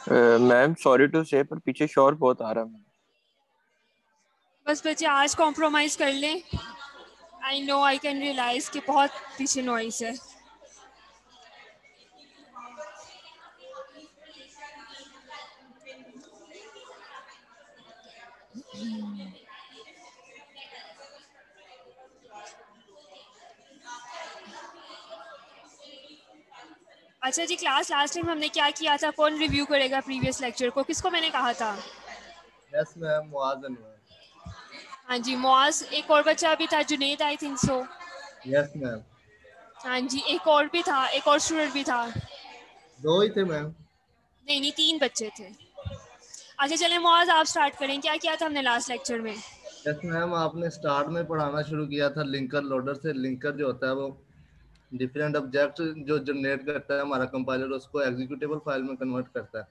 Ma'am sorry to से पर पीछे शोर बहुत आ रहा है। बस बच्चे आज कॉम्प्रोमाइज़ कर लें। I know I can realise कि बहुत पीछे नॉइस है। अच्छा जी, क्लास लास्ट टाइम हमने क्या किया था? कौन रिव्यू करेगा प्रीवियस लेक्चर को? किसको मैंने कहा था? Yes ma'am, Muaz Anwar. हाँ जी, मुआज, एक और बच्चा भी था, Junaid, I think so. Yes ma'am. हाँ जी, एक और भी था, एक और स्टूडेंट भी था। दो ही थे मैम। नहीं नहीं, 3 बच्चे थे। अच्छा चले मुआज, आप स्टार्ट करें। क्या किया था हमने लास्ट लेक्चर में? यस मैम, आपने स्टार्ट में पढ़ाना शुरू किया था लिंकर लोडर से। लिंकर जो होता है वो डिफरेंट ऑब्जेक्ट जो जनरेट करता है, हमारा कंपाइलर उसको एग्जीक्यूटेबल फाइल में कन्वर्ट करता है।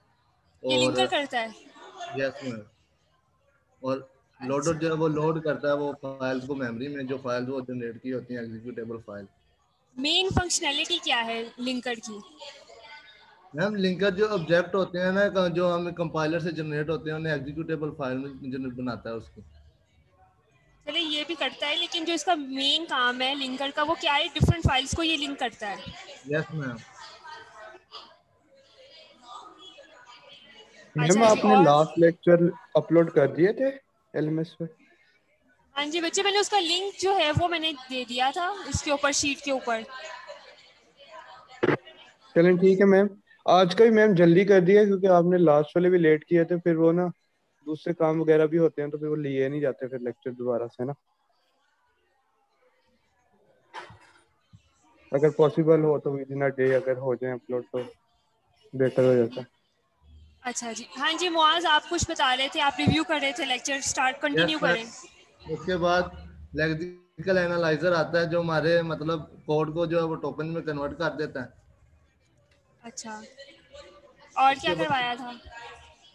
ये और लिंकर करता है? यस मैम, और लोडर अच्छा, जो है वो लोड करता है वो फाइल्स को मेमोरी में, जो फाइल्स वो जनरेट की होती हैं एग्जीक्यूटेबल फाइल। मेन फंक्शनैलिटी क्या है लिंकर की? मैम लिंकर जो ऑब्जेक्ट होते हैं ना, जो हमें कंपाइलर से जनरेट होते हैं, उन्हें एग्जीक्यूटेबल फाइल में जनरेट बनाता है उसको। चले ये भी करता है, लेकिन जो इसका मेन काम है लिंकर का वो क्या है? डिफरेंट फाइल्स को ये लिंक करता है। Yes ma'am. मैम अच्छा जी, आपने और? लास्ट लेक्चर अपलोड कर दिए थे एलएमएस पे? हाँ जी बच्चे, मैंने उसका लिंक जो है वो मैंने दे दिया था इसके ऊपर, शीट के ऊपर। चलें ठीक है मैम। आज का भी मैम जल्दी कर दिया क्योंकि आपने लास्ट वाले भी लेट किए थे, फिर वो ना दूसरे काम वगैरह भी होते हैं तो फिर वो लिए नहीं जाते फिर लेक्चर दोबारा से ना। अगर पॉसिबल हो तो विद इन अ डे अगर हो जाए अपलोड तो बेटर हो जाता। अच्छा जी, हाँ जी मुआज, आप कुछ बता रहे थे, आप रिव्यू कर रहे थे, लेक्चर स्टार्ट यस कंटिन्यू करें। मैम, उसके बाद लेक्सिकल एनालाइजर आता है जो हमारे मतलब कोड को जो है वो टोकन में कन्वर्ट कर देता है। अच्छा, और क्या उसके बाद करवाया था?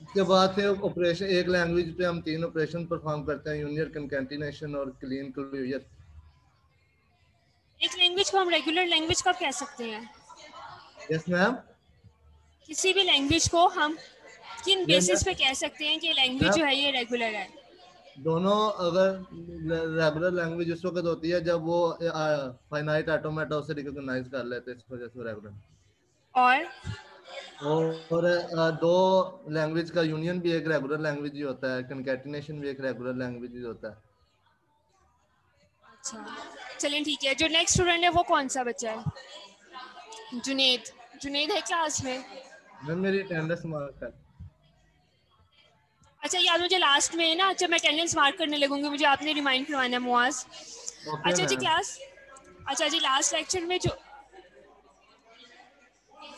उसके बाद फिर ऑपरेशन, एक लैंग्वेज पे हम 3 ऑपरेशन परफॉर्म करते हैं, यूनियन, कंकैटिनेशन और क्लीन क्लोजर। एक लैंग्वेज को हम रेगुलर लैंग्वेज कब कह सकते हैं? Yes ma'am. किसी भी लैंग्वेज को हम किन बेसिस पे मैम कह सकते हैं कि लैंग्वेज जो है ये रेगुलर है? दोनों, अगर रेगुलर लैंग्वेज उस वक्त होती है जब वो फाइनाइट ऑटोमेटा उसे रिकॉग्नाइज कर लेते हैं, इस वजह से रेगुलर। और और दो लैंग्वेज का यूनियन भी एक रेगुलर लैंग्वेज ही होता है, कंकैटिनेशन भी एक रेगुलर लैंग्वेज ही होता है। अच्छा चलें ठीक है, जो नेक्स्ट स्टूडेंट है वो कौन सा बच्चा है? जुनेद। जुनेद है क्लास में? मैम मेरी अटेंडेंस मार्क है। अच्छा यार, मुझे लास्ट में ना, जब मैं अटेंडेंस मार्क करने लगूंगी मुझे आपने रिमाइंड करवाना है मुआज। ओके अच्छा जी मैम। क्लास, अच्छा जी लास्ट लेक्चर में जो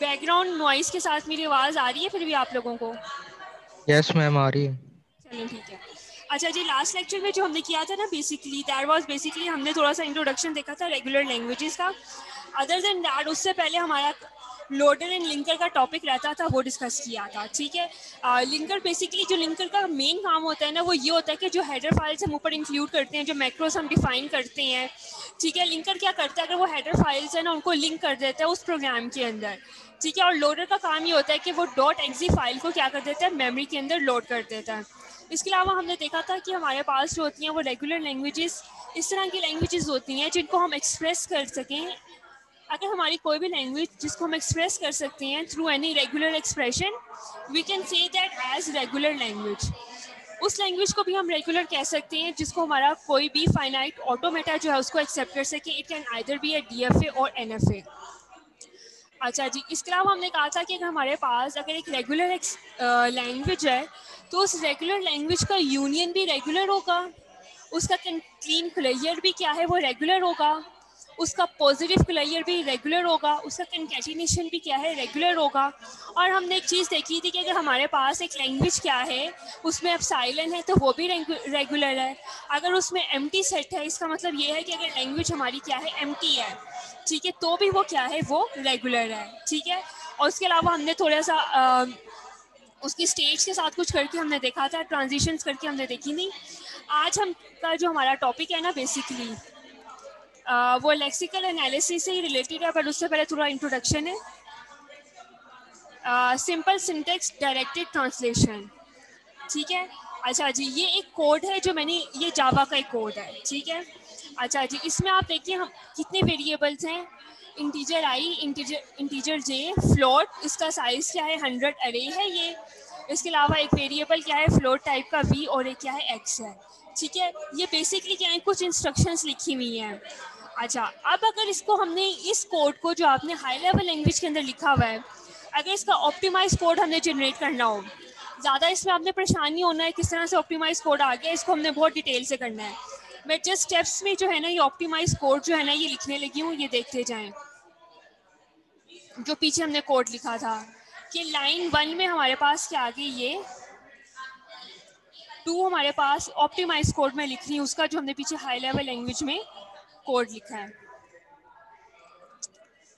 बैकग्राउंड नॉइस के साथ मेरी आवाज़ आ रही है फिर भी आप लोगों को? यस मैम आ रही है। चलिए ठीक है। अच्छा जी, लास्ट लेक्चर में जो हमने किया था ना, बेसिकली दैट वाज बेसिकली हमने थोड़ा सा इंट्रोडक्शन देखा था रेगुलर लैंग्वेजेस का। अदर देन दैट उससे पहले हमारा लोडर एंड लिंकर का टॉपिक रहता था, वो डिस्कस किया था। ठीक है, लिंकर बेसिकली, जो लिंकर का मेन काम होता है ना वो ये होता है कि जो हेडर फाइल्स हम ऊपर इंक्लूड करते हैं, जो मैक्रोस हम डिफाइन करते हैं, ठीक है, लिंकर क्या करता है, अगर वो हेडर फाइल्स है ना उनको लिंक कर देता है उस प्रोग्राम के अंदर। ठीक है, और लोडर का काम ये होता है कि वो .exe फाइल को क्या कर देता है, मेमोरी के अंदर लोड कर देता है। इसके अलावा हमने देखा था कि हमारे पास जो होती हैं वो रेगुलर लैंग्वेजेस इस तरह की लैंग्वेजेस होती हैं जिनको हम एक्सप्रेस कर सकें। अगर हमारी कोई भी लैंग्वेज जिसको हम एक्सप्रेस कर सकते हैं through any regular expression, we can say that as regular language. उस लैंग्वेज को भी हम रेगुलर कह सकते हैं जिसको हमारा कोई भी फाइनाइट ऑटोमेटा जो है उसको एक्सेप्ट कर सके। It can either be a DFA और NFA। अच्छा जी, इसके अलावा हमने कहा था कि अगर हमारे पास अगर एक रेगुलर लैंग्वेज है तो उस रेगुलर लैंग्वेज का यूनियन भी रेगुलर होगा, उसका क्लीन क्लेयर भी क्या है वो रेगुलर होगा, उसका पॉजिटिव क्लेयर भी रेगुलर होगा, उसका कंकैटिनेशन भी क्या है रेगुलर होगा। और हमने एक चीज़ देखी थी कि अगर हमारे पास एक लैंग्वेज क्या है उसमें एप्सिलॉन है तो वो भी रेगुलर है। अगर उसमें एम्प्टी सेट है इसका मतलब ये है कि अगर लैंग्वेज हमारी क्या है एम्प्टी है, ठीक है, तो भी वो क्या है वो रेगुलर है। ठीक है, और उसके अलावा हमने थोड़ा सा उसकी स्टेज के साथ कुछ करके हमने देखा था, ट्रांजिशंस करके हमने देखी नहीं। आज हम का जो हमारा टॉपिक है ना बेसिकली वो लेक्सिकल एनालिसिस से ही रिलेटेड है, बट उससे पहले थोड़ा इंट्रोडक्शन है। सिंपल सिंटेक्स डायरेक्टेड ट्रांसलेशन, ठीक है। अच्छा जी, ये एक कोड है जो मैंने, ये जावा का एक कोड है, ठीक है। अच्छा जी, इसमें आप देखिए हम कितने वेरिएबल्स हैं, इंटीजर आई, इंटीजर जे, फ्लोट, इसका साइज क्या है 100 अरे है ये, इसके अलावा एक वेरिएबल क्या है फ्लोट टाइप का वी, और एक क्या है एक्स है, ठीक है। ये बेसिकली क्या है, कुछ इंस्ट्रक्शंस लिखी हुई हैं। अच्छा, अब अगर इसको हमने इस कोड को जो आपने हाई लेवल लैंग्वेज के अंदर लिखा हुआ है, अगर इसका ऑप्टिमाइज कोड हमने जनरेट करना हो, ज़्यादा इसमें आपने परेशान नहीं होना है किस तरह से ऑप्टिमाइज कोड आ गया, इसको हमने बहुत डिटेल से करना है। मैं जस्ट स्टेप्स में जो है ना ये ऑप्टिमाइज कोड जो है ना ये लिखने लगी हूँ, ये देखते जाएं। जो पीछे हमने कोड लिखा था कि लाइन 1 में हमारे पास क्या आ गई, ये 2 हमारे पास ऑप्टिमाइज कोड में लिख रही हूँ, उसका जो हमने पीछे हाई लेवल लैंग्वेज में कोड लिखा है।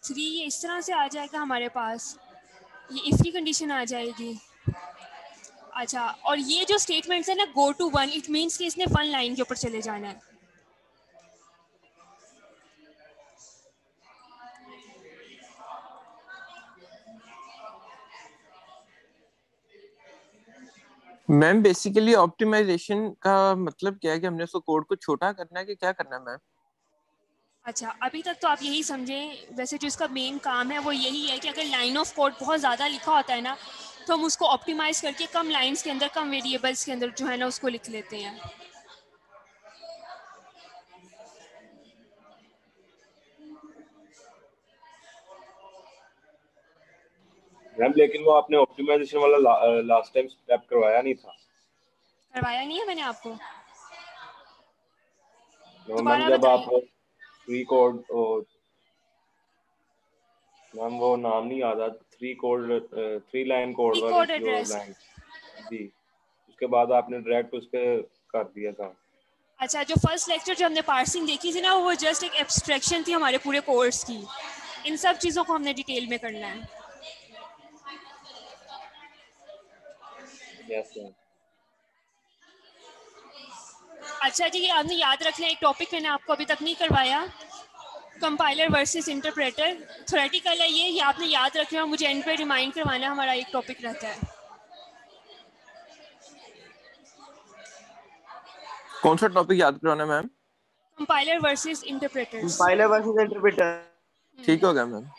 3 ये इस तरह से आ जाएगा हमारे पास, ये इफ की कंडीशन आ जाएगी। अच्छा, और ये जो स्टेटमेंट्स है ना, गो टू 1, इट मीन्स कि इसने 1 लाइन के ऊपर चले जाना है। मैम बेसिकली ऑप्टिमाइजेशन का मतलब क्या है कि हमने उसको कोड को छोटा करना है कि क्या करना है मैम? अच्छा, अभी तक तो आप यही समझें, वैसे जो इसका मेन काम है वो यही है कि अगर लाइन ऑफ कोड बहुत ज़्यादा लिखा होता है ना, तो हम उसको ऑप्टिमाइज करके कम लाइंस के अंदर, कम वेरिएबल्स के अंदर जो है ना उसको लिख लेते हैं। मैम लेकिन वो आपने ऑप्टिमाइजेशन वाला लास्ट टाइम स्टेप करवाया नहीं था। करवाया नहीं है मैंने आपको, मैम दोबारा जब आप बताएं। फ्री कोड, मैम वो नाम नहीं याद आता, 3 लाइन कोड प्री वाली कोड जो एड्रेस। लाइन, जी, उसके बाद आपने डायरेक्ट उस पर कर दिया था। अच्छा, जो फर्स्ट लेक्चर जो हमने पार्सिंग देखी थी ना, वो जस्ट एक एब्स्ट्रैक्शन थी हमारे पूरे कोर्स की। इन सब चीज़ों को हमने डिटेल में करना है। Yes ma'am. अच्छा जी, ये आपने याद रखना है, एक टॉपिक मैंने आपको अभी तक नहीं करवाया, कंपाइलर वर्सेस इंटरप्रेटर। थ्योरेटिकल है ये आपने याद रखना है, मुझे एंड पे रिमाइंड करवाना, हमारा एक टॉपिक रहता है। कौन सा टॉपिक याद करवाना है ma'am? Compiler versus interpreters. Compiler versus interpreter. ठीक हो गया मैम।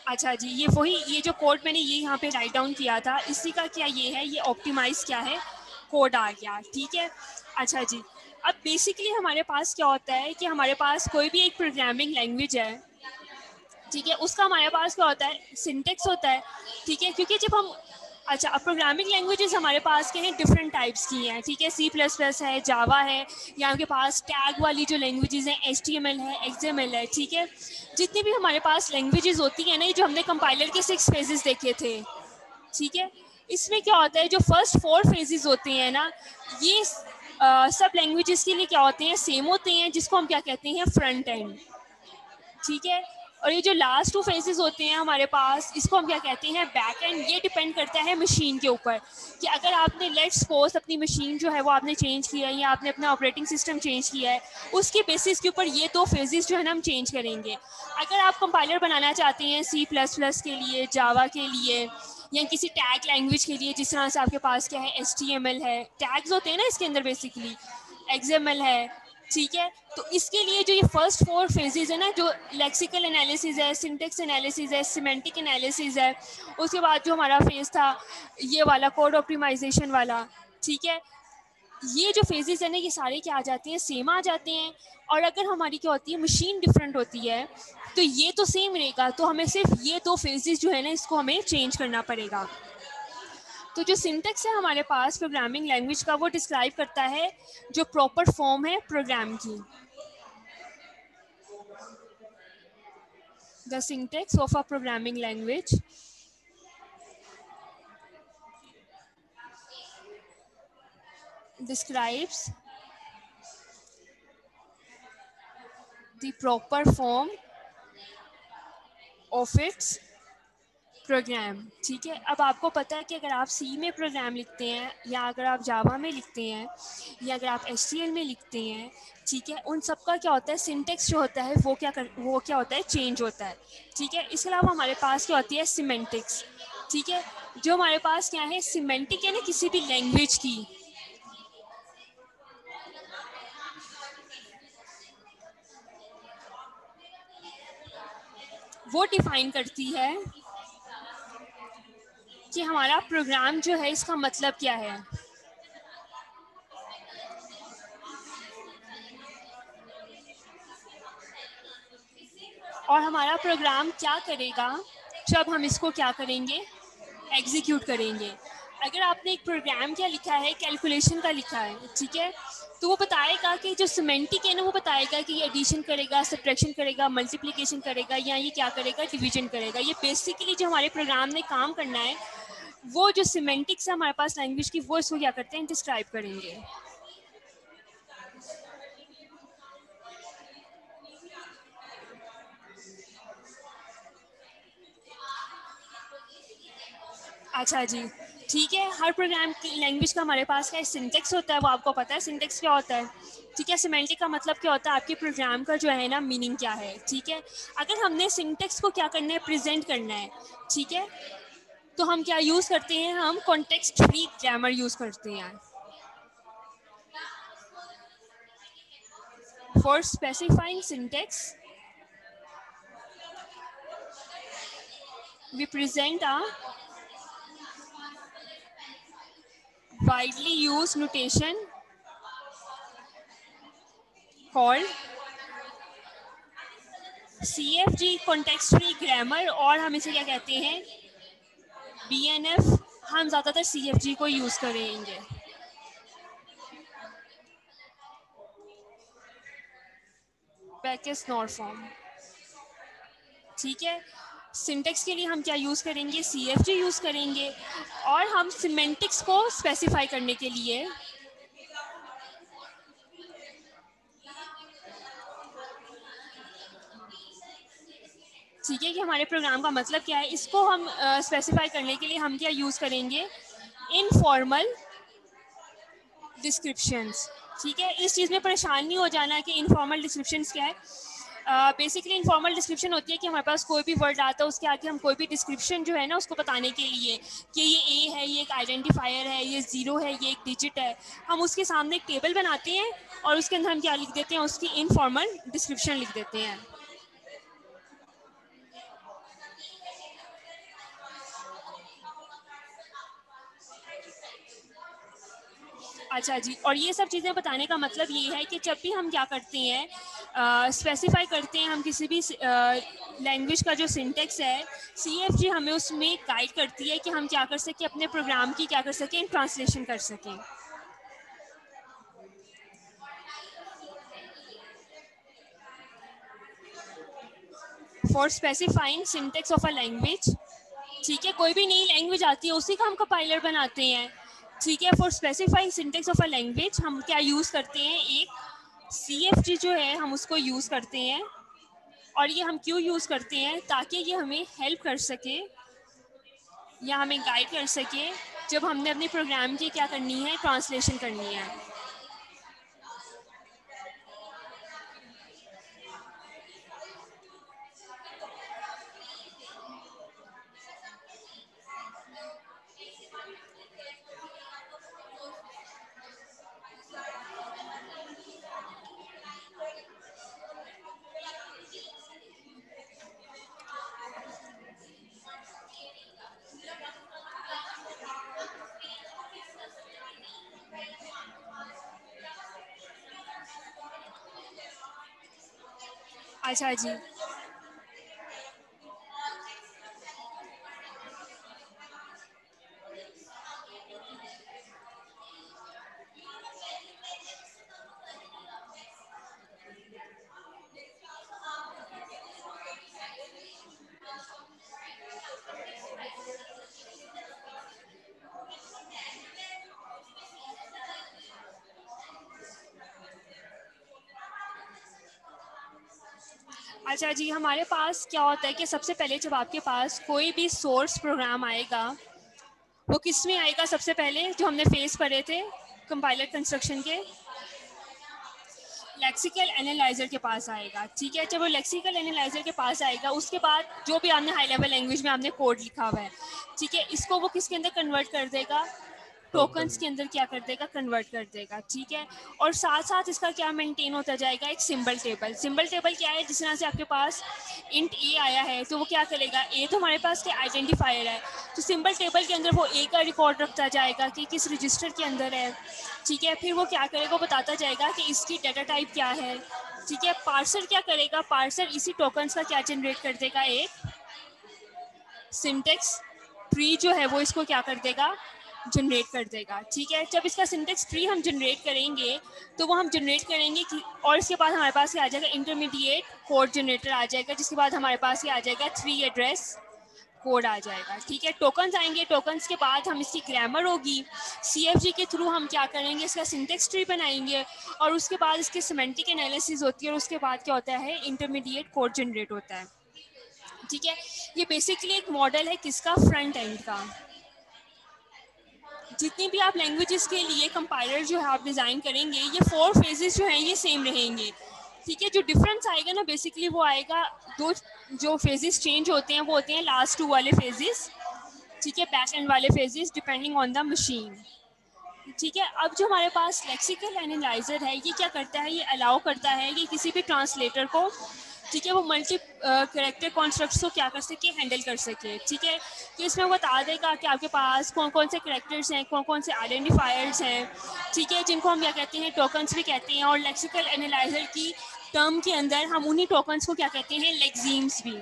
अच्छा जी, ये वही, ये जो कोड मैंने ये यहाँ पे राइट डाउन किया था, इसी का क्या ये है, ये ऑप्टिमाइज क्या है कोड आ गया, ठीक है। अच्छा जी, अब बेसिकली हमारे पास क्या होता है कि हमारे पास कोई भी एक प्रोग्रामिंग लैंग्वेज है, ठीक है, उसका हमारे पास क्या होता है, सिंटेक्स होता है, ठीक है। क्योंकि जब हम, अच्छा, अब प्रोग्रामिंग लैंग्वेजेस हमारे पास के हैं डिफरेंट टाइप्स की हैं, ठीक है, C++ है, जावा है, या के पास टैग वाली जो लैंग्वेजेस हैं HTML है, XML है, ठीक है। जितनी भी हमारे पास लैंग्वेजेस होती हैं ना, ये जो हमने कंपाइलर के 6 फेजेस देखे थे, ठीक है, इसमें क्या होता है, जो फर्स्ट 4 फेजेस होते हैं ना, ये सब लैंग्वेजेस के लिए क्या होते हैं, सेम होते हैं, जिसको हम क्या कहते हैं, फ्रंट एंड, ठीक है। और ये जो लास्ट 2 फेजेस होते हैं हमारे पास, इसको हम क्या कहते हैं, बैक एंड। ये डिपेंड करता है मशीन के ऊपर कि अगर आपने, लेट्स सपोज, अपनी मशीन जो है वो आपने चेंज किया है, या आपने अपना ऑपरेटिंग सिस्टम चेंज किया है, उसके बेसिस के ऊपर ये 2 फेजेस जो है ना हम चेंज करेंगे। अगर आप कंपाइलर बनाना चाहते हैं C++ के लिए, जावा के लिए, या किसी टैग लैंग्वेज के लिए, जिस तरह से आपके पास क्या है, HTML है, टैग्स होते हैं ना इसके अंदर बेसिकली, XML है, ठीक है। तो इसके लिए जो ये फर्स्ट 4 फेजेस है ना, जो लेक्सिकल एनालिसिस है, सिंटेक्स एनालिसिस है, सिमेंटिक एनालिसिस है, उसके बाद जो हमारा फेज था ये वाला कोड ऑप्टिमाइजेशन वाला, ठीक है, ये जो फेजेस है ना, ये सारे क्या आ जाते हैं, सेम आ जाते हैं। और अगर हमारी क्या होती है, मशीन डिफरेंट होती है, तो ये तो सेम रहेगा, तो हमें सिर्फ ये 2 फेजेस जो है ना, इसको हमें चेंज करना पड़ेगा। तो जो सिंटेक्स है हमारे पास प्रोग्रामिंग लैंग्वेज का, वो डिस्क्राइब करता है जो प्रॉपर फॉर्म है प्रोग्राम की। The syntax of a programming language describes the proper form of its program, ठीक है। अब आपको पता है कि अगर आप सी में प्रोग्राम लिखते हैं या अगर आप जावा में लिखते हैं या अगर आप HTML में लिखते हैं, ठीक है, उन सब का क्या होता है, सिंटेक्स जो होता है वो क्या होता है, चेंज होता है, ठीक है। इसके अलावा हमारे पास क्या होती है, सिमेंटिक्स, ठीक है। जो हमारे पास क्या है, सिमेंटिक है ना किसी भी लैंग्वेज की, वो डिफाइन करती है कि हमारा प्रोग्राम जो है इसका मतलब क्या है। और हमारा प्रोग्राम क्या करेगा जब हम इसको क्या करेंगे, एग्जीक्यूट करेंगे। अगर आपने एक प्रोग्राम क्या लिखा है, कैलकुलेशन का लिखा है, ठीक है, तो वो बताएगा कि जो सिमेंटिक है ना, वो बताएगा कि ये एडिशन करेगा, सब्ट्रैक्शन करेगा, मल्टीप्लिकेशन करेगा, या ये क्या करेगा, डिवीजन करेगा। ये बेसिकली जो हमारे प्रोग्राम ने काम करना है, वो जो सिमेंटिक्स है हमारे पास लैंग्वेज की, वो इसको क्या करते हैं, डिस्क्राइब करेंगे। अच्छा जी, ठीक है। हर प्रोग्राम की लैंग्वेज का हमारे पास का सिंटेक्स होता है, वो आपको पता है सिंटेक्स क्या होता है, ठीक है। सिमेंटिक का मतलब क्या होता है, आपके प्रोग्राम का जो है ना मीनिंग क्या है, ठीक है। अगर हमने सिंटेक्स को क्या करना है, प्रेजेंट करना है, ठीक है, तो हम क्या यूज़ करते हैं, हम कॉन्टेक्स्ट फ्री ग्रामर यूज़ करते हैं। For specifying syntax we present a widely used notation called CFG context free grammar, और हम इसे क्या कहते हैं, BNF। हम ज़्यादातर CFG को यूज़ करेंगे। बैकेस नॉट फॉर्म, ठीक है। सिंटेक्स के लिए हम क्या यूज़ करेंगे, CFG यूज़ करेंगे। और हम सिमेंटिक्स को स्पेसिफाई करने के लिए ठीक है, कि हमारे प्रोग्राम का मतलब क्या है, इसको हम स्पेसिफाई करने के लिए हम क्या यूज़ करेंगे, इनफॉर्मल डिस्क्रिप्शंस, ठीक है। इस चीज़ में परेशान नहीं हो जाना कि इनफॉर्मल डिस्क्रिप्शंस क्या है। बेसिकली इनफॉर्मल डिस्क्रिप्शन होती है कि हमारे पास कोई भी वर्ड आता है, उसके आगे हम कोई भी डिस्क्रिप्शन जो है ना उसको बताने के लिए कि ये ए है, ये एक आइडेंटिफायर है, ये ज़ीरो है, ये एक डिजिट है, हम उसके सामने एक टेबल बनाते हैं और उसके अंदर हम क्या लिख देते हैं, उसकी इनफॉर्मल डिस्क्रिप्शन लिख देते हैं। अच्छा जी, और ये सब चीज़ें बताने का मतलब ये है कि जब भी हम क्या करते हैं, स्पेसिफाई करते हैं हम किसी भी लैंग्वेज का जो सिंटेक्स है, CFG हमें उसमें गाइड करती है कि हम क्या कर सकें, अपने प्रोग्राम की क्या कर सकें, ट्रांसलेशन कर सकें। For specifying syntax of a language, ठीक है, कोई भी नई लैंग्वेज आती है उसी का हम कंपाइलर बनाते हैं, ठीक है। For specifying syntax of a language हम क्या यूज़ करते हैं, एक CFG जो है हम उसको यूज़ करते हैं। और ये हम क्यों यूज़ करते हैं, ताकि ये हमें हेल्प कर सके या हमें गाइड कर सके जब हमने अपने प्रोग्राम की क्या करनी है, ट्रांसलेशन करनी है। अच्छा जी, अच्छा जी, हमारे पास क्या होता है कि सबसे पहले जब आपके पास कोई भी सोर्स प्रोग्राम आएगा, वो किस में आएगा? सबसे पहले जो हमने फेस करे थे कंपाइलर कंस्ट्रक्शन के, लेक्सिकल एनालाइजर के पास आएगा। ठीक है, जब वो लेक्सिकल एनालाइजर के पास आएगा, उसके बाद जो भी आपने हाई लेवल लैंग्वेज में आपने कोड लिखा हुआ है, ठीक है, इसको वो किसके अंदर कन्वर्ट कर देगा? टोकन्स के अंदर क्या कर देगा? कन्वर्ट कर देगा। ठीक है, और साथ साथ इसका क्या मेंटेन होता जाएगा? एक सिंबल टेबल। सिंबल टेबल क्या है? जिस तरह से आपके पास इंट ए आया है, तो वो क्या करेगा? ए तो हमारे पास क्या आइडेंटिफायर है, तो सिंबल टेबल के अंदर वो ए का रिकॉर्ड रखता जाएगा कि किस रजिस्टर के अंदर है। ठीक है, फिर वो क्या करेगा? वो बताता जाएगा कि इसकी डाटा टाइप क्या है। ठीक है, पार्सर क्या करेगा? पार्सर इसी टोकन्स का क्या जनरेट कर देगा? एक सिंटेक्स ट्री जो है वो इसको क्या कर देगा? जनरेट कर देगा। ठीक है, जब इसका सिंटेक्स ट्री हम जनरेट करेंगे, तो वो हम जनरेट करेंगे कि, और इसके बाद हमारे पास ये आ जाएगा इंटरमीडिएट कोड जनरेटर आ जाएगा, जिसके बाद हमारे पास ये आ जाएगा 3 एड्रेस कोड आ जाएगा। ठीक है, टोकन्स आएंगे, टोकन्स के बाद हम इसकी ग्रामर होगी, CFG के थ्रू हम क्या करेंगे? इसका सिंटेक्स ट्री बनाएंगे, और उसके बाद इसकी सिमेंटिक एनालिसिस होती है, और उसके बाद क्या होता है? इंटरमीडिएट कोड जनरेट होता है। ठीक है, ये बेसिकली एक मॉडल है किसका? फ्रंट एंड का। जितनी भी आप लैंग्वेजेस के लिए कंपाइलर जो है आप डिज़ाइन करेंगे, ये 4 फेजेस जो हैं ये सेम रहेंगे। ठीक है, जो डिफरेंस आएगा ना बेसिकली वो आएगा, दो जो फेजेस चेंज होते हैं वो होते हैं लास्ट 2 वाले फेजेस। ठीक है, बैक एंड वाले phases depending on the machine. ठीक है, अब जो हमारे पास लेक्सिकल एनालाइजर है, ये क्या करता है? ये अलाउ करता है कि किसी भी ट्रांसलेटर को, ठीक है, वो मल्टी करेक्टर कॉन्स्ट्रक्ट्स को क्या कर सके? हैंडल कर सके। ठीक है, कि इसमें वो बता देगा कि आपके पास कौन कौन से करेक्टर्स हैं, कौन कौन से आइडेंटिफायर्स हैं, ठीक है, जिनको हम क्या कहते हैं? टोकन्स भी कहते हैं। और लेक्सिकल एनालाइजर की टर्म के अंदर हम उन्हीं टोकन्स को क्या कहते हैं? लेक्सीम्स भी।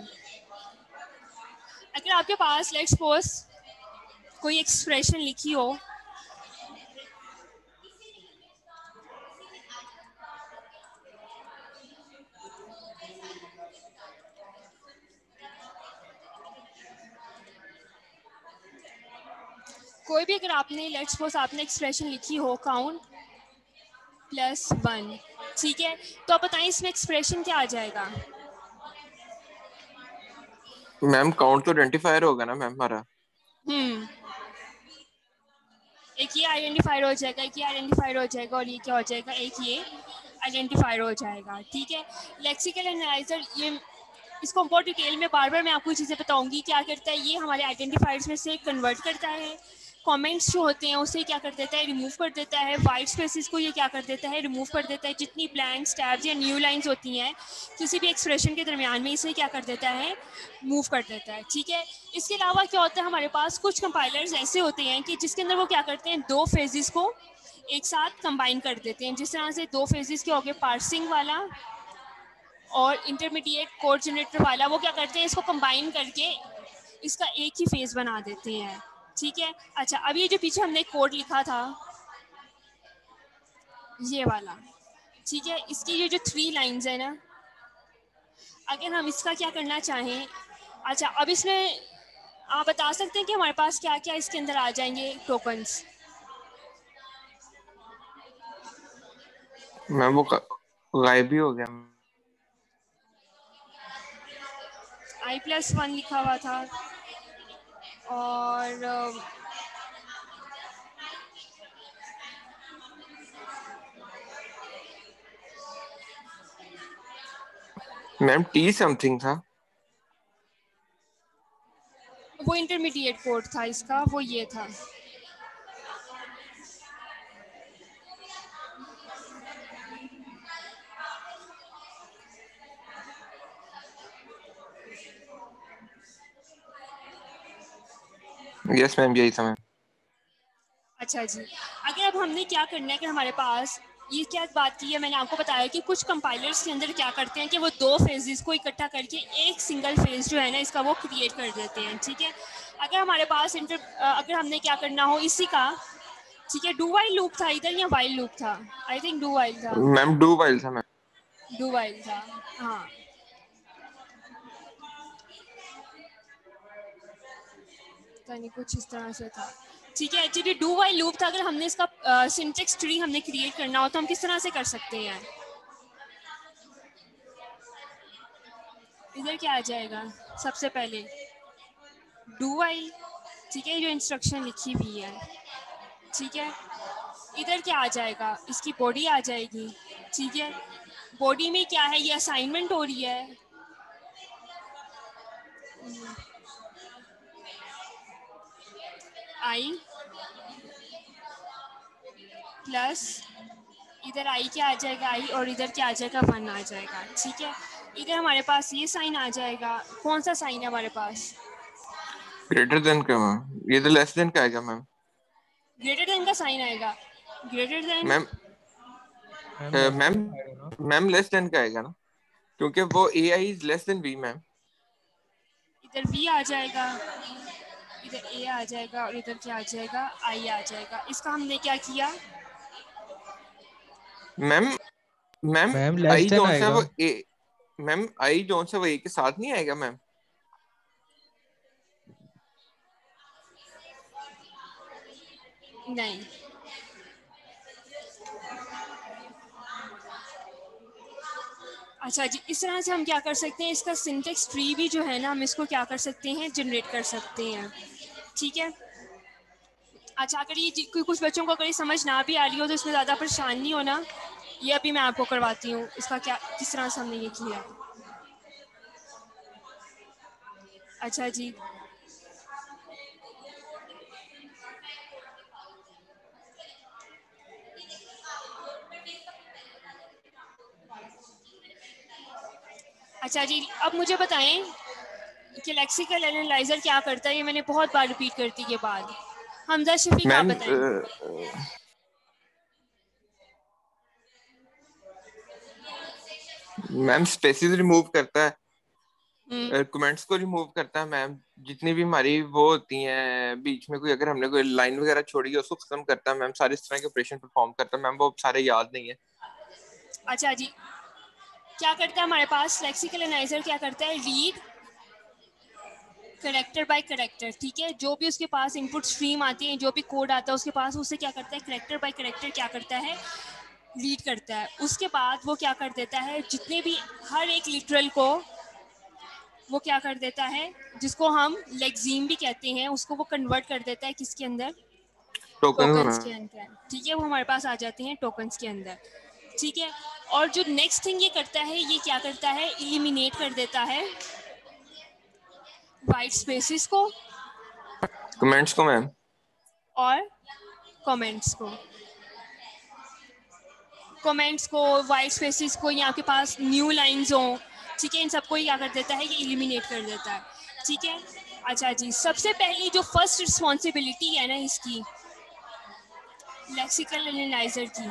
अगर आपके पास लेट्स सपोज कोई एक्सप्रेशन लिखी हो, कोई भी, अगर आपने लेट्स सपोज आपने एक्सप्रेशन लिखी हो काउंट +1, ठीक है, तो आप बताएं इसमें एक्सप्रेशन क्या आ जाएगा? मैम काउंट तो आइडेंटिफायर होगा ना मैम हमारा। एक ये आइडेंटिफायर हो जाएगा, एक ये आइडेंटिफायर हो जाएगा, और ये क्या हो जाएगा? एक ये आइडेंटिफायर हो जाएगा। ठीक है, लेक्सिकल एनालाइजर ये, इसको बहुत डिटेल में बार बार मैं आपको चीज़ें बताऊंगी क्या करता है। ये हमारे आइडेंटिफायर्स में से कन्वर्ट करता है, कमेंट्स जो होते हैं उसे क्या कर देता है? रिमूव कर देता है। वाइट स्पेसिस को ये क्या कर देता है? रिमूव कर देता है। जितनी ब्लैंक्स, टैब्स या न्यू लाइंस होती हैं किसी भी एक्सप्रेशन के दरमियान में, इसे क्या कर देता है? मूव कर देता है। ठीक है, इसके अलावा क्या होता है? हमारे पास कुछ कंपाइलर्स ऐसे होते हैं कि जिसके अंदर वो क्या करते हैं? 2 फेजेस को एक साथ कंबाइन कर देते हैं। जिस तरह से 2 फेजेस के हो गए, पार्सिंग वाला और इंटरमीडिएट कोड जनरेटर वाला, वो क्या करते हैं? इसको कंबाइन करके इसका एक ही फेज बना देते हैं। ठीक है, अच्छा, अब ये जो पीछे हमने कोड लिखा था ये वाला, ठीक है, इसकी ये जो 3 लाइंस है ना, अगर हम इसका क्या करना चाहें, अच्छा, अब इसमें आप बता सकते हैं कि हमारे पास क्या क्या इसके अंदर आ जाएंगे टोकन्स? मैम वो गायब ही हो गया। i+1 लिखा हुआ था, और मैम टी समथिंग था। वो इंटरमीडिएट कोड था इसका, वो ये था। यस मैम यही था मैम। अच्छा जी, अगर अब हमने क्या करना है कि हमारे पास ये क्या बात की है, मैंने आपको बताया कि कुछ कंपाइलर्स के अंदर क्या करते हैं कि वो 2 फेजेस को इकट्ठा करके एक सिंगल फेज जो है ना इसका वो क्रिएट कर देते हैं। ठीक है, अगर हमारे पास अगर हमने क्या करना हो इसी का, ठीक है, डू वाइल लूप था इधर या वाइल लूप था? आई थिंक डू वाइल था। मैम डू वाइल था मैम। डू वाइल था, हाँ। नहीं, कुछ इस तरह से था। ठीक है, एक्चुअली डू वाइल लूप था। अगर हमने इसका सिंटेक्स ट्री हमने क्रिएट करना हो तो हम किस तरह से कर सकते हैं? इधर क्या आ जाएगा? सबसे पहले डू आई, ठीक है, जो इंस्ट्रक्शन लिखी हुई है, ठीक है। इधर क्या आ जाएगा? इसकी बॉडी आ जाएगी, ठीक है। बॉडी में क्या है? ये असाइनमेंट हो रही है, आई प्लस इधर आई क्या आ जाएगा? आई, और इधर क्या आ जाएगा? 1 आ जाएगा, ठीक है। इधर हमारे पास ये साइन आ जाएगा। कौन सा साइन है हमारे पास? ग्रेटर देन का मैम, ये तो लेस देन का आएगा मैम। ग्रेटर देन का साइन आएगा। Greater than ma'am ma'am less ma'am than आएगा ना। मैम लेस देन का आएगा ना, क्योंकि वो A I is less than V ma'am. इधर वी आ जाएगा, इधर ए आ जाएगा, और इधर क्या आ जाएगा? आई आ जाएगा। इसका हमने क्या किया? Ma'am ma'am ma'am less I than zone से आएगा। वो ए, मैम आई जोन से वो ए के साथ नहीं आएगा मैम। नहीं, अच्छा जी, इस तरह से हम क्या कर सकते हैं, इसका सिंटेक्स ट्री भी जो है ना, हम इसको क्या कर सकते हैं? जनरेट कर सकते हैं, ठीक है। अच्छा, अगर ये कुछ बच्चों को अगर ये समझ ना भी आ रही हो तो इसमें ज़्यादा परेशान नहीं होना, ये अभी मैं आपको करवाती हूँ इसका क्या, किस तरह से हमने ये किया। अच्छा जी, अच्छा जी, अब मुझे बताएं कि लेक्सिकल एनालाइजर क्या करता है। ये मैंने बहुत बार रिपीट करती के बाद। हमजा शफीक आप मैम बताएं। मैम स्पेसिस रिमूव करता है, हम्म, कमेंट्स को रिमूव करता है मैम। जितनी भी हमारी वो होती हैं बीच में, कोई अगर हमने कोई लाइन वगैरह छोड़ी है उसको खत्म करता है मैम। सारे इस तरह के ऑपरेशन परफॉर्म करता है मैम, वो सारे याद नहीं है। अच्छा जी, क्या करता है हमारे पास लेक्सिकल एनालाइजर? क्या करता है? रीड करेक्टर बाय करेक्टर, ठीक है। जो भी उसके पास इनपुट स्ट्रीम आती है, जो भी कोड आता है उसके पास, उससे क्या करता है? करेक्टर बाय करेक्टर क्या करता है? रीड करता है। उसके बाद वो क्या कर देता है? जितने भी हर एक लिटरल को वो क्या कर देता है, जिसको हम लेक्सीम भी कहते हैं, उसको वो कन्वर्ट कर देता है किसके अंदर? टोकन टोकन्स में। के अंदर, ठीक है। वो हमारे पास आ जाते हैं टोकन्स के अंदर, ठीक है। और जो नेक्स्ट थिंग ये करता है, ये क्या करता है? इलिमिनेट कर देता है वाइट स्पेसिस को कमेंट्स को मैम। और कमेंट्स को, वाइट स्पेसिस को, या आपके पास न्यू लाइंस हो, ठीक है, इन सबको क्या कर देता है? ये इलिमिनेट कर देता है, ठीक है। अच्छा जी, सबसे पहली जो फर्स्ट रिस्पॉन्सिबिलिटी है ना इसकी, लेक्सिकल एनालाइजर की,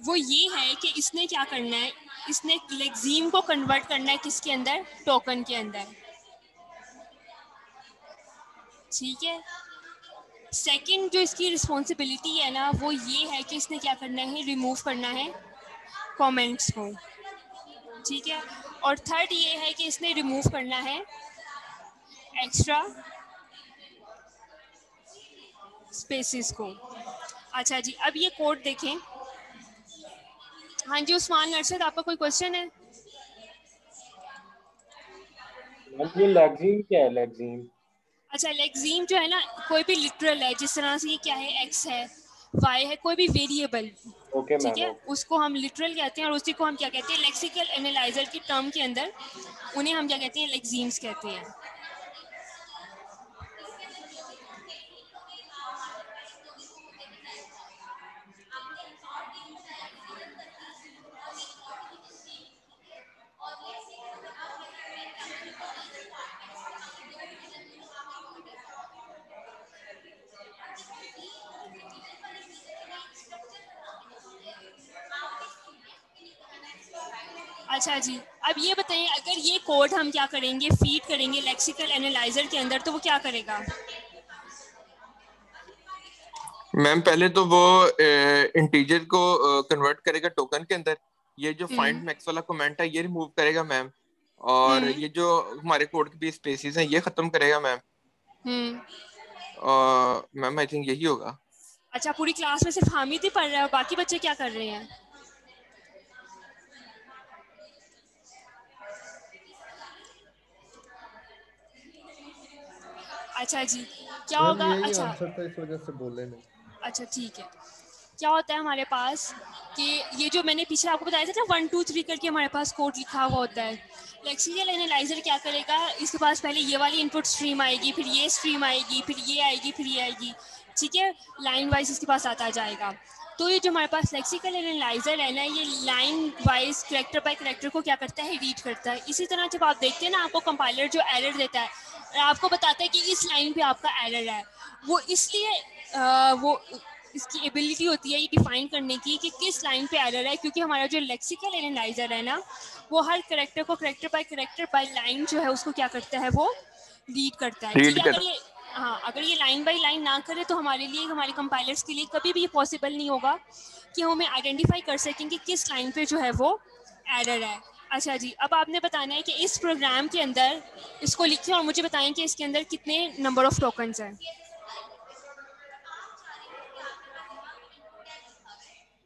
वो ये है कि इसने क्या करना है? इसने लेक्सीम को कन्वर्ट करना है किसके अंदर? टोकन के अंदर, ठीक है। सेकंड जो इसकी रिस्पॉन्सिबिलिटी है ना, वो ये है कि इसने क्या करना है? रिमूव करना है कमेंट्स को, ठीक है। और थर्ड ये है कि इसने रिमूव करना है एक्स्ट्रा स्पेसिस को। अच्छा जी, अब ये कोड देखें। हाँ जी उस्मान अरशद, आपका कोई क्वेश्चन है? मैम ये लेक्सीम क्या है? लेक्सीम अच्छा, लेक्सीम जो है ना, कोई भी लिटरल है, जिस तरह से ये क्या है? एक्स है, वाई है, कोई भी वेरिएबल, ओके ठीक मैम। है, उसको हम लिटरल कहते हैं, और उसी को हम क्या कहते हैं? लेक्सिकल एनालाइजर की टर्म के अंदर उन्हें हम क्या कहते हैं? लेक्सीम्स कहते हैं। अच्छा जी, अब ये बताइए, अगर ये कोड हम क्या करेंगे? फीड करेंगे लेक्सिकल एनालाइजर के अंदर, तो वो क्या करेगा? मैम पहले तो वो इंटीजर को कन्वर्ट करेगा टोकन के अंदर। ये जो फाइंड हम्म मैक्स वाला कमेंट है ये रिमूव करेगा मैम। और हम्म ये जो हमारे कोड के बीच स्पेसिस हैं ये खत्म करेगा ma'am. Hmm ma'am I think यही होगा। अच्छा, पूरी क्लास में सिर्फ हामिद ही पढ़ रहा है और बाकी बच्चे क्या कर रहे हैं? अच्छा जी, क्या होगा? यही अच्छा आंसर था, इस वजह से बोले नहीं। अच्छा ठीक है। क्या होता है हमारे पास कि ये जो मैंने पीछे आपको बताया था ना 1 2 3 करके हमारे पास कोड लिखा हुआ होता है। लेक्सिकल एनालाइजर क्या करेगा, इसके पास पहले ये वाली इनपुट स्ट्रीम आएगी, फिर ये स्ट्रीम आएगी, फिर ये आएगी, फिर ये आएगी, ठीक है, लाइन वाइज इसके पास आता जाएगा। तो ये जो हमारे पास लेक्सिकल एनालाइजर है ना, ये line wise character by character को क्या करता है, रीड करता है। इसी तरह जब आप देखते हैं ना, आपको कंपाइलर जो एरर देता है, आपको बताता है कि इस लाइन पे आपका एरर है, वो इसलिए वो इसकी एबिलिटी होती है ये डिफाइन करने की कि किस लाइन पे एरर है, क्योंकि हमारा जो लेक्सिकल एनालाइजर है ना, वो हर करेक्टर को करेक्टर बाय लाइन जो है उसको क्या करता है, वो रीड करता है, ठीक रीड है। कर अगर ये अगर ये लाइन बाय लाइन ना करे तो हमारे लिए, हमारे कंपाइलर्स के लिए कभी भी ये पॉसिबल नहीं होगा कि हमें आइडेंटिफाई कर सकें कि किस लाइन पे जो है वो एरर है। अच्छा जी, अब आपने बताना है कि इस प्रोग्राम के अंदर इसको लिखें और मुझे बताएं कि इसके अंदर कितने नंबर ऑफ टोकन्स हैं।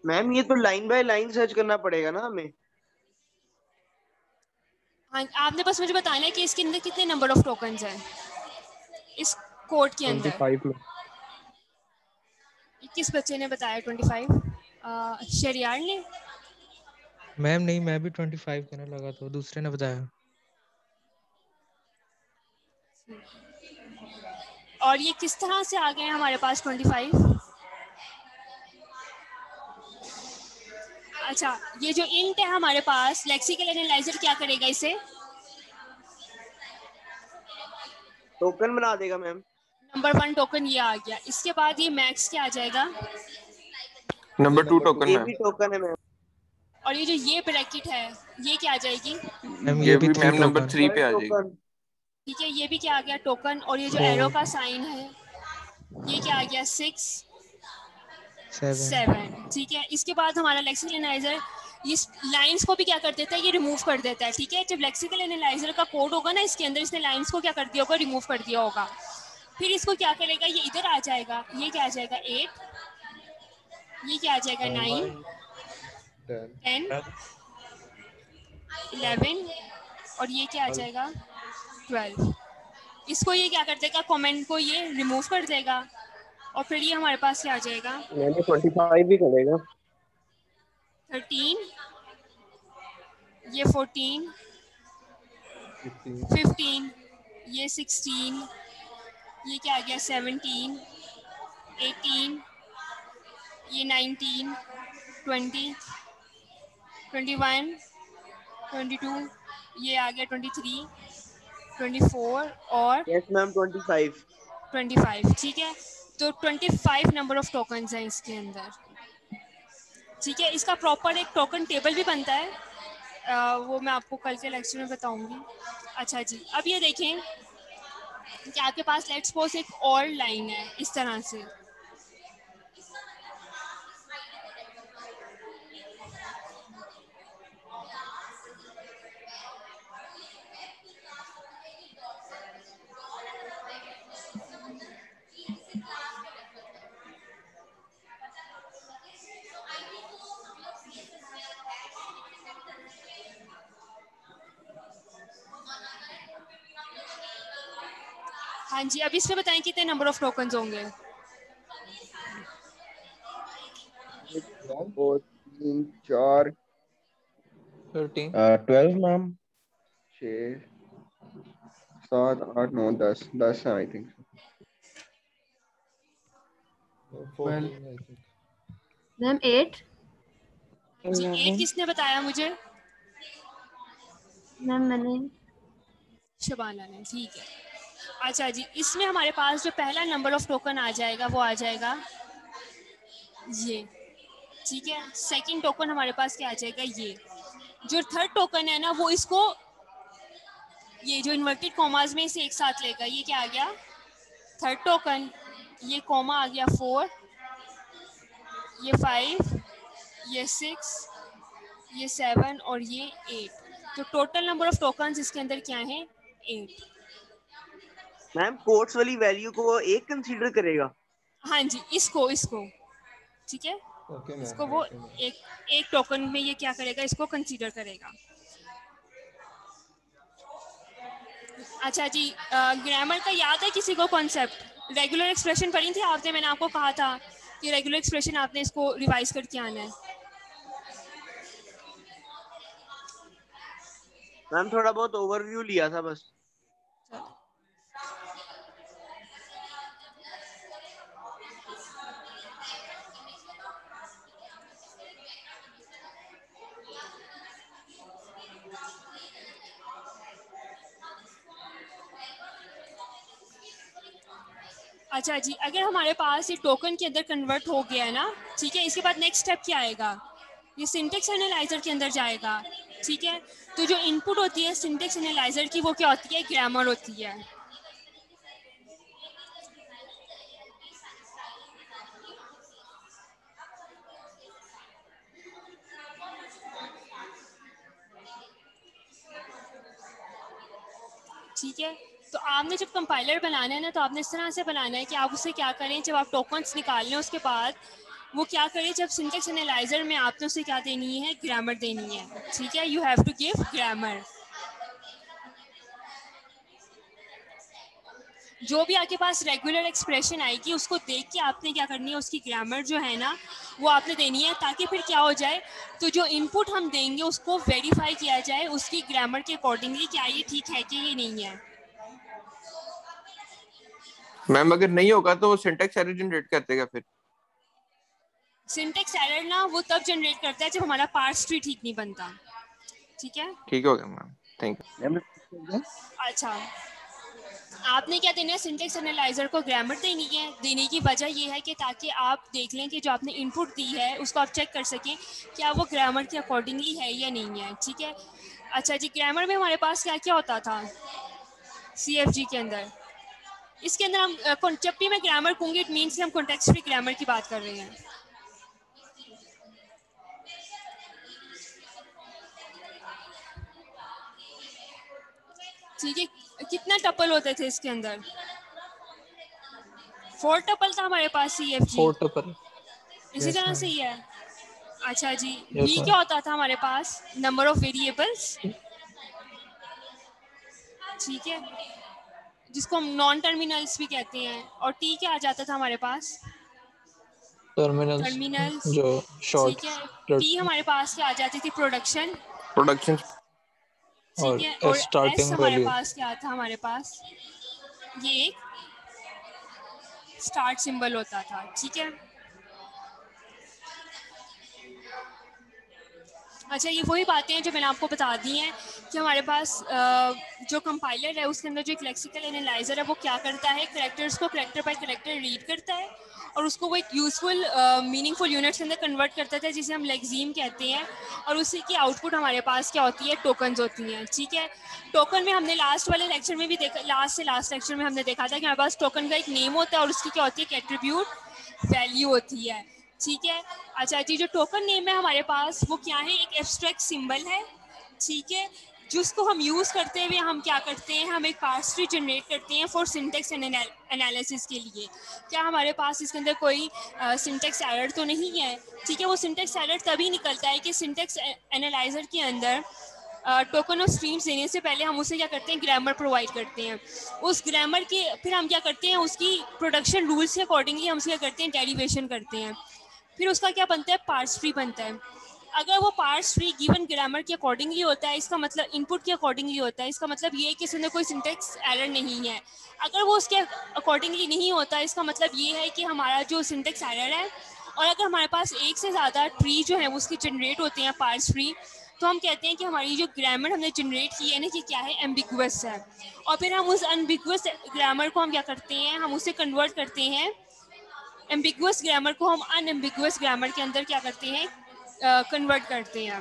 मैम ये तो लाइन बाय लाइन सर्च करना पड़ेगा ना हमें। हाँ, आपने बस मुझे बताना है कि इसके अंदर कितने नंबर ऑफ टोकन्स हैं इस कोड के अंदर। 25 में। किस बच्चे ने बताया 25? शरियार ने? मैम नहीं, मैं भी 25 कहने लगा तो दूसरे ने बताया। और ये किस तरह से आ गए हैं हमारे पास 25? अच्छा, ये जो इंट है हमारे पास, लेक्सिकल एनालाइजर क्या करेगा, इसे टोकन बना देगा मैम। नंबर 1 टोकन ये आ गया, इसके बाद ये मैक्स क्या आ जाएगा, नंबर 2 टोकन ये मैम। भी टोकन है मैम। और ये जो ये ब्रैकेट है ये क्या आ जाएगी, मैम ये ये भी भी 3 मैम नंबर टोकन। 3 पे आ जाएगी। टोकन। ठीक है, ये भी क्या आ गया, टोकन। और ये जो एरो 4 का साइन है ये क्या आ गया, 6 7 7। ठीक है, इसके बाद हमारा लेक्सिकल एनालाइजर इस लाइंस को भी क्या कर देता है, ये रिमूव कर देता है। ठीक है, जब लेक्सिकल एनालाइजर का कोड होगा ना, इसके अंदर इसने लाइंस को क्या कर दिया होगा, रिमूव कर दिया होगा। फिर इसको क्या करेगा, ये इधर आ जाएगा, ये क्या आ जाएगा 8, ये क्या आ जाएगा 9 10 11, और ये क्या आ जाएगा 12। इसको ये क्या कर देगा, कमेंट को ये रिमूव कर देगा, और फिर ये हमारे पास क्या आ जाएगा मैंने 25 भी करेगा। 13, ये 14 15, ये 16, ये क्या आ गया 17 18, ये 19 20 21 22, ये आ गया 23 24 और यस मैम 25। 25। ठीक है, तो 25 नंबर ऑफ टोकन्स हैं इसके अंदर। ठीक है, इसका प्रॉपर एक टोकन टेबल भी बनता है, वो मैं आपको कल के लेक्चर में बताऊंगी। अच्छा जी, अब ये देखें कि आपके पास लेट्स सपोज एक और लाइन है इस तरह से, हाँ जी, अब इसमें बताएं कितने नंबर ऑफ टोकन्स होंगे। 4 3 4 13 12 मैम। 6 7 8 9 10 10 है आई थिंक। 14 मैम 8। जी, 8 किसने बताया मुझे? मैम मैंने। शबाना ने, ठीक है। अच्छा जी, इसमें हमारे पास जो पहला नंबर ऑफ टोकन आ जाएगा वो आ जाएगा ये। ठीक है, सेकंड टोकन हमारे पास क्या आ जाएगा, ये। जो थर्ड टोकन है ना, वो इसको ये जो इन्वर्टेड कॉमास में इसे एक साथ लेगा, ये क्या आ गया थर्ड टोकन, ये कॉमा आ गया 4, ये 5, ये 6, ये 7 और ये 8। तो टोटल नंबर ऑफ टोकन्स इसके अंदर क्या है, 8। मैम कोट्स वाली वैल्यू को वो एक कंसीडर करेगा। हाँ जी, इसको इसको ठीक है, ओके इसको मैम। वो एक टोकन में ये क्या करेगा, इसको कंसीडर करेगा। अच्छा जी, ग्रामर का याद है किसी को कॉन्सेप्ट? रेगुलर एक्सप्रेशन पढ़ी थी आपने, मैंने आपको कहा था कि रेगुलर एक्सप्रेशन आपने इसको रिवाइज करके आना है। मैम थोड़ा बहुत ओवरव्यू लिया था बस। अच्छा जी, अगर हमारे पास ये टोकन के अंदर कन्वर्ट हो गया है ना, ठीक है, इसके बाद नेक्स्ट स्टेप क्या आएगा? ये सिंटेक्स एनालाइजर के अंदर जाएगा, ठीक है। तो जो इनपुट होती है सिंटेक्स एनालाइजर की वो क्या होती है? ग्रामर होती है। ठीक है, तो आपने जब कंपाइलर बनाना है ना, तो आपने इस तरह से बनाना है कि आप उसे क्या करें, जब आप टोकन्स निकाल लें उसके बाद वो क्या करें, जब सिंटेक्स एनालाइजर में आपने उसे क्या देनी है? ग्रामर देनी है, ठीक है। You have to give grammar. जो भी आपके पास रेगुलर एक्सप्रेशन आएगी उसको देख के आपने क्या करनी है, उसकी ग्रामर जो है ना वो आपने देनी है, ताकि फिर क्या हो जाए, तो जो इनपुट हम देंगे उसको वेरीफाई किया जाए उसकी ग्रामर के अकॉर्डिंगली, क्या ये ठीक है कि ये नहीं है। मैम अगर नहीं होगा तो वो सिंटैक्स एरर जनरेट कर देगा फिर? सिंटेक्स एरर ना वो तब जनरेट करता है जब हमारा पार्स ट्री ठीक नहीं बनता, ठीक है। ठीक हो गया मैम, थैंक यू। अच्छा, आपने क्या देना है? सिंटेक्स एनालाइजर को ग्रामर देनी है। देने की वजह ये है कि ताकि आप देख लें कि जो आपने इनपुट दी है उसको आप चेक कर सकें क्या वो ग्रामर के अकॉर्डिंगली है या नहीं है, ठीक है। अच्छा जी, ग्रामर में हमारे पास क्या क्या होता था CFG के अंदर? इसके अंदर हम जब भी मैं ग्रामर कहूँगी इट मीन्स हम कॉन्टेक्स्ट फ्री ग्रामर की बात कर रहे हैं। ठीक है, कितना टपल होते थे इसके अंदर? 4 टपल था हमारे पास CFG। 4 टपल। इसी यस तरह से मैम। ही है। अच्छा जी, यस V मैम। क्या होता था हमारे पास? नंबर ऑफ वेरिएबल्स, ठीक है, जिसको हम नॉन टर्मिनल्स भी कहते हैं। और T क्या आ जाता था हमारे पास? टर्मिनल्स टर्मिनल्स, जो शॉर्ट। ठीक है। P हमारे पास क्या आ जाती थी? Production, production. ठीक और है। और S स्टार्टिंग हमारे वैल्यू। पास क्या था? हमारे पास ये एक स्टार्ट सिंबल होता था, ठीक है। अच्छा, ये वही बातें हैं जो मैंने आपको बता दी हैं कि हमारे पास जो कंपाइलर है उसके अंदर जो एक लेक्सिकल एनालाइजर है वो क्या करता है, कैरेक्टर्स को कैरेक्टर बाय कैरेक्टर रीड करता है और उसको वो एक यूजफुल मीनिंगफुल यूनिट्स के अंदर कन्वर्ट करता है जिसे हम लेक्सीम कहते हैं। और उसी की आउटपुट हमारे पास क्या होती है? टोकन्स होती हैं, ठीक है। टोकन में हमने लास्ट वाले लेक्चर में भी देखा, लास्ट लेक्चर में हमने देखा था कि हमारे पास टोकन का एक नेम होता है और उसकी क्या होती है? एक एट्रीब्यूट वैल्यू होती है, ठीक है। अच्छा जी, जो टोकन नेम है हमारे पास वो क्या है? एक एब्स्ट्रैक्ट सिंबल है, ठीक है, जिसको हम यूज़ करते हुए हम क्या करते हैं? हम एक पार्स ट्री जनरेट करते हैं फॉर सिंटेक्स एनालिसिस के लिए। क्या हमारे पास इसके अंदर कोई सिंटेक्स एरर तो नहीं है? ठीक है, वो सिंटेक्स एरर तभी निकलता है कि सिंटेक्स एनालाइजर के अंदर टोकन ऑफ स्ट्रीम्स देने से पहले हम उसे क्या करते हैं? ग्रामर प्रोवाइड करते हैं। उस ग्रामर के फिर हम क्या करते हैं? उसकी प्रोडक्शन रूल्स के अकॉर्डिंगली हम उसे क्या करते हैं? डेरिवेशन करते हैं। फिर उसका क्या बनता है? पार्स ट्री बनता है। अगर वो पार्स ट्री गिवन ग्रामर के अकॉर्डिंगली होता है, इसका मतलब इनपुट के अकॉर्डिंगली होता है, इसका मतलब ये है कि इसमें कोई सिंटेक्स एरर नहीं है। अगर वो उसके अकॉर्डिंगली नहीं होता, इसका मतलब ये है कि हमारा जो सिंटेक्स एरर है। और अगर हमारे पास एक से ज़्यादा ट्री जो है उसकी जनरेट होते हैं पार्स ट्री, तो हम कहते हैं कि हमारी जो ग्रामर हमने जनरेट की है ना कि क्या है? एम्बिगुअस है। और फिर हम उस एम्बिगुअस ग्रामर को हम क्या करते हैं? हम उसे कन्वर्ट करते हैं, एम्बिगुअस ग्रामर को हम अनएम्बिगुअस ग्रामर के अंदर क्या करते हैं? कन्वर्ट करते हैं।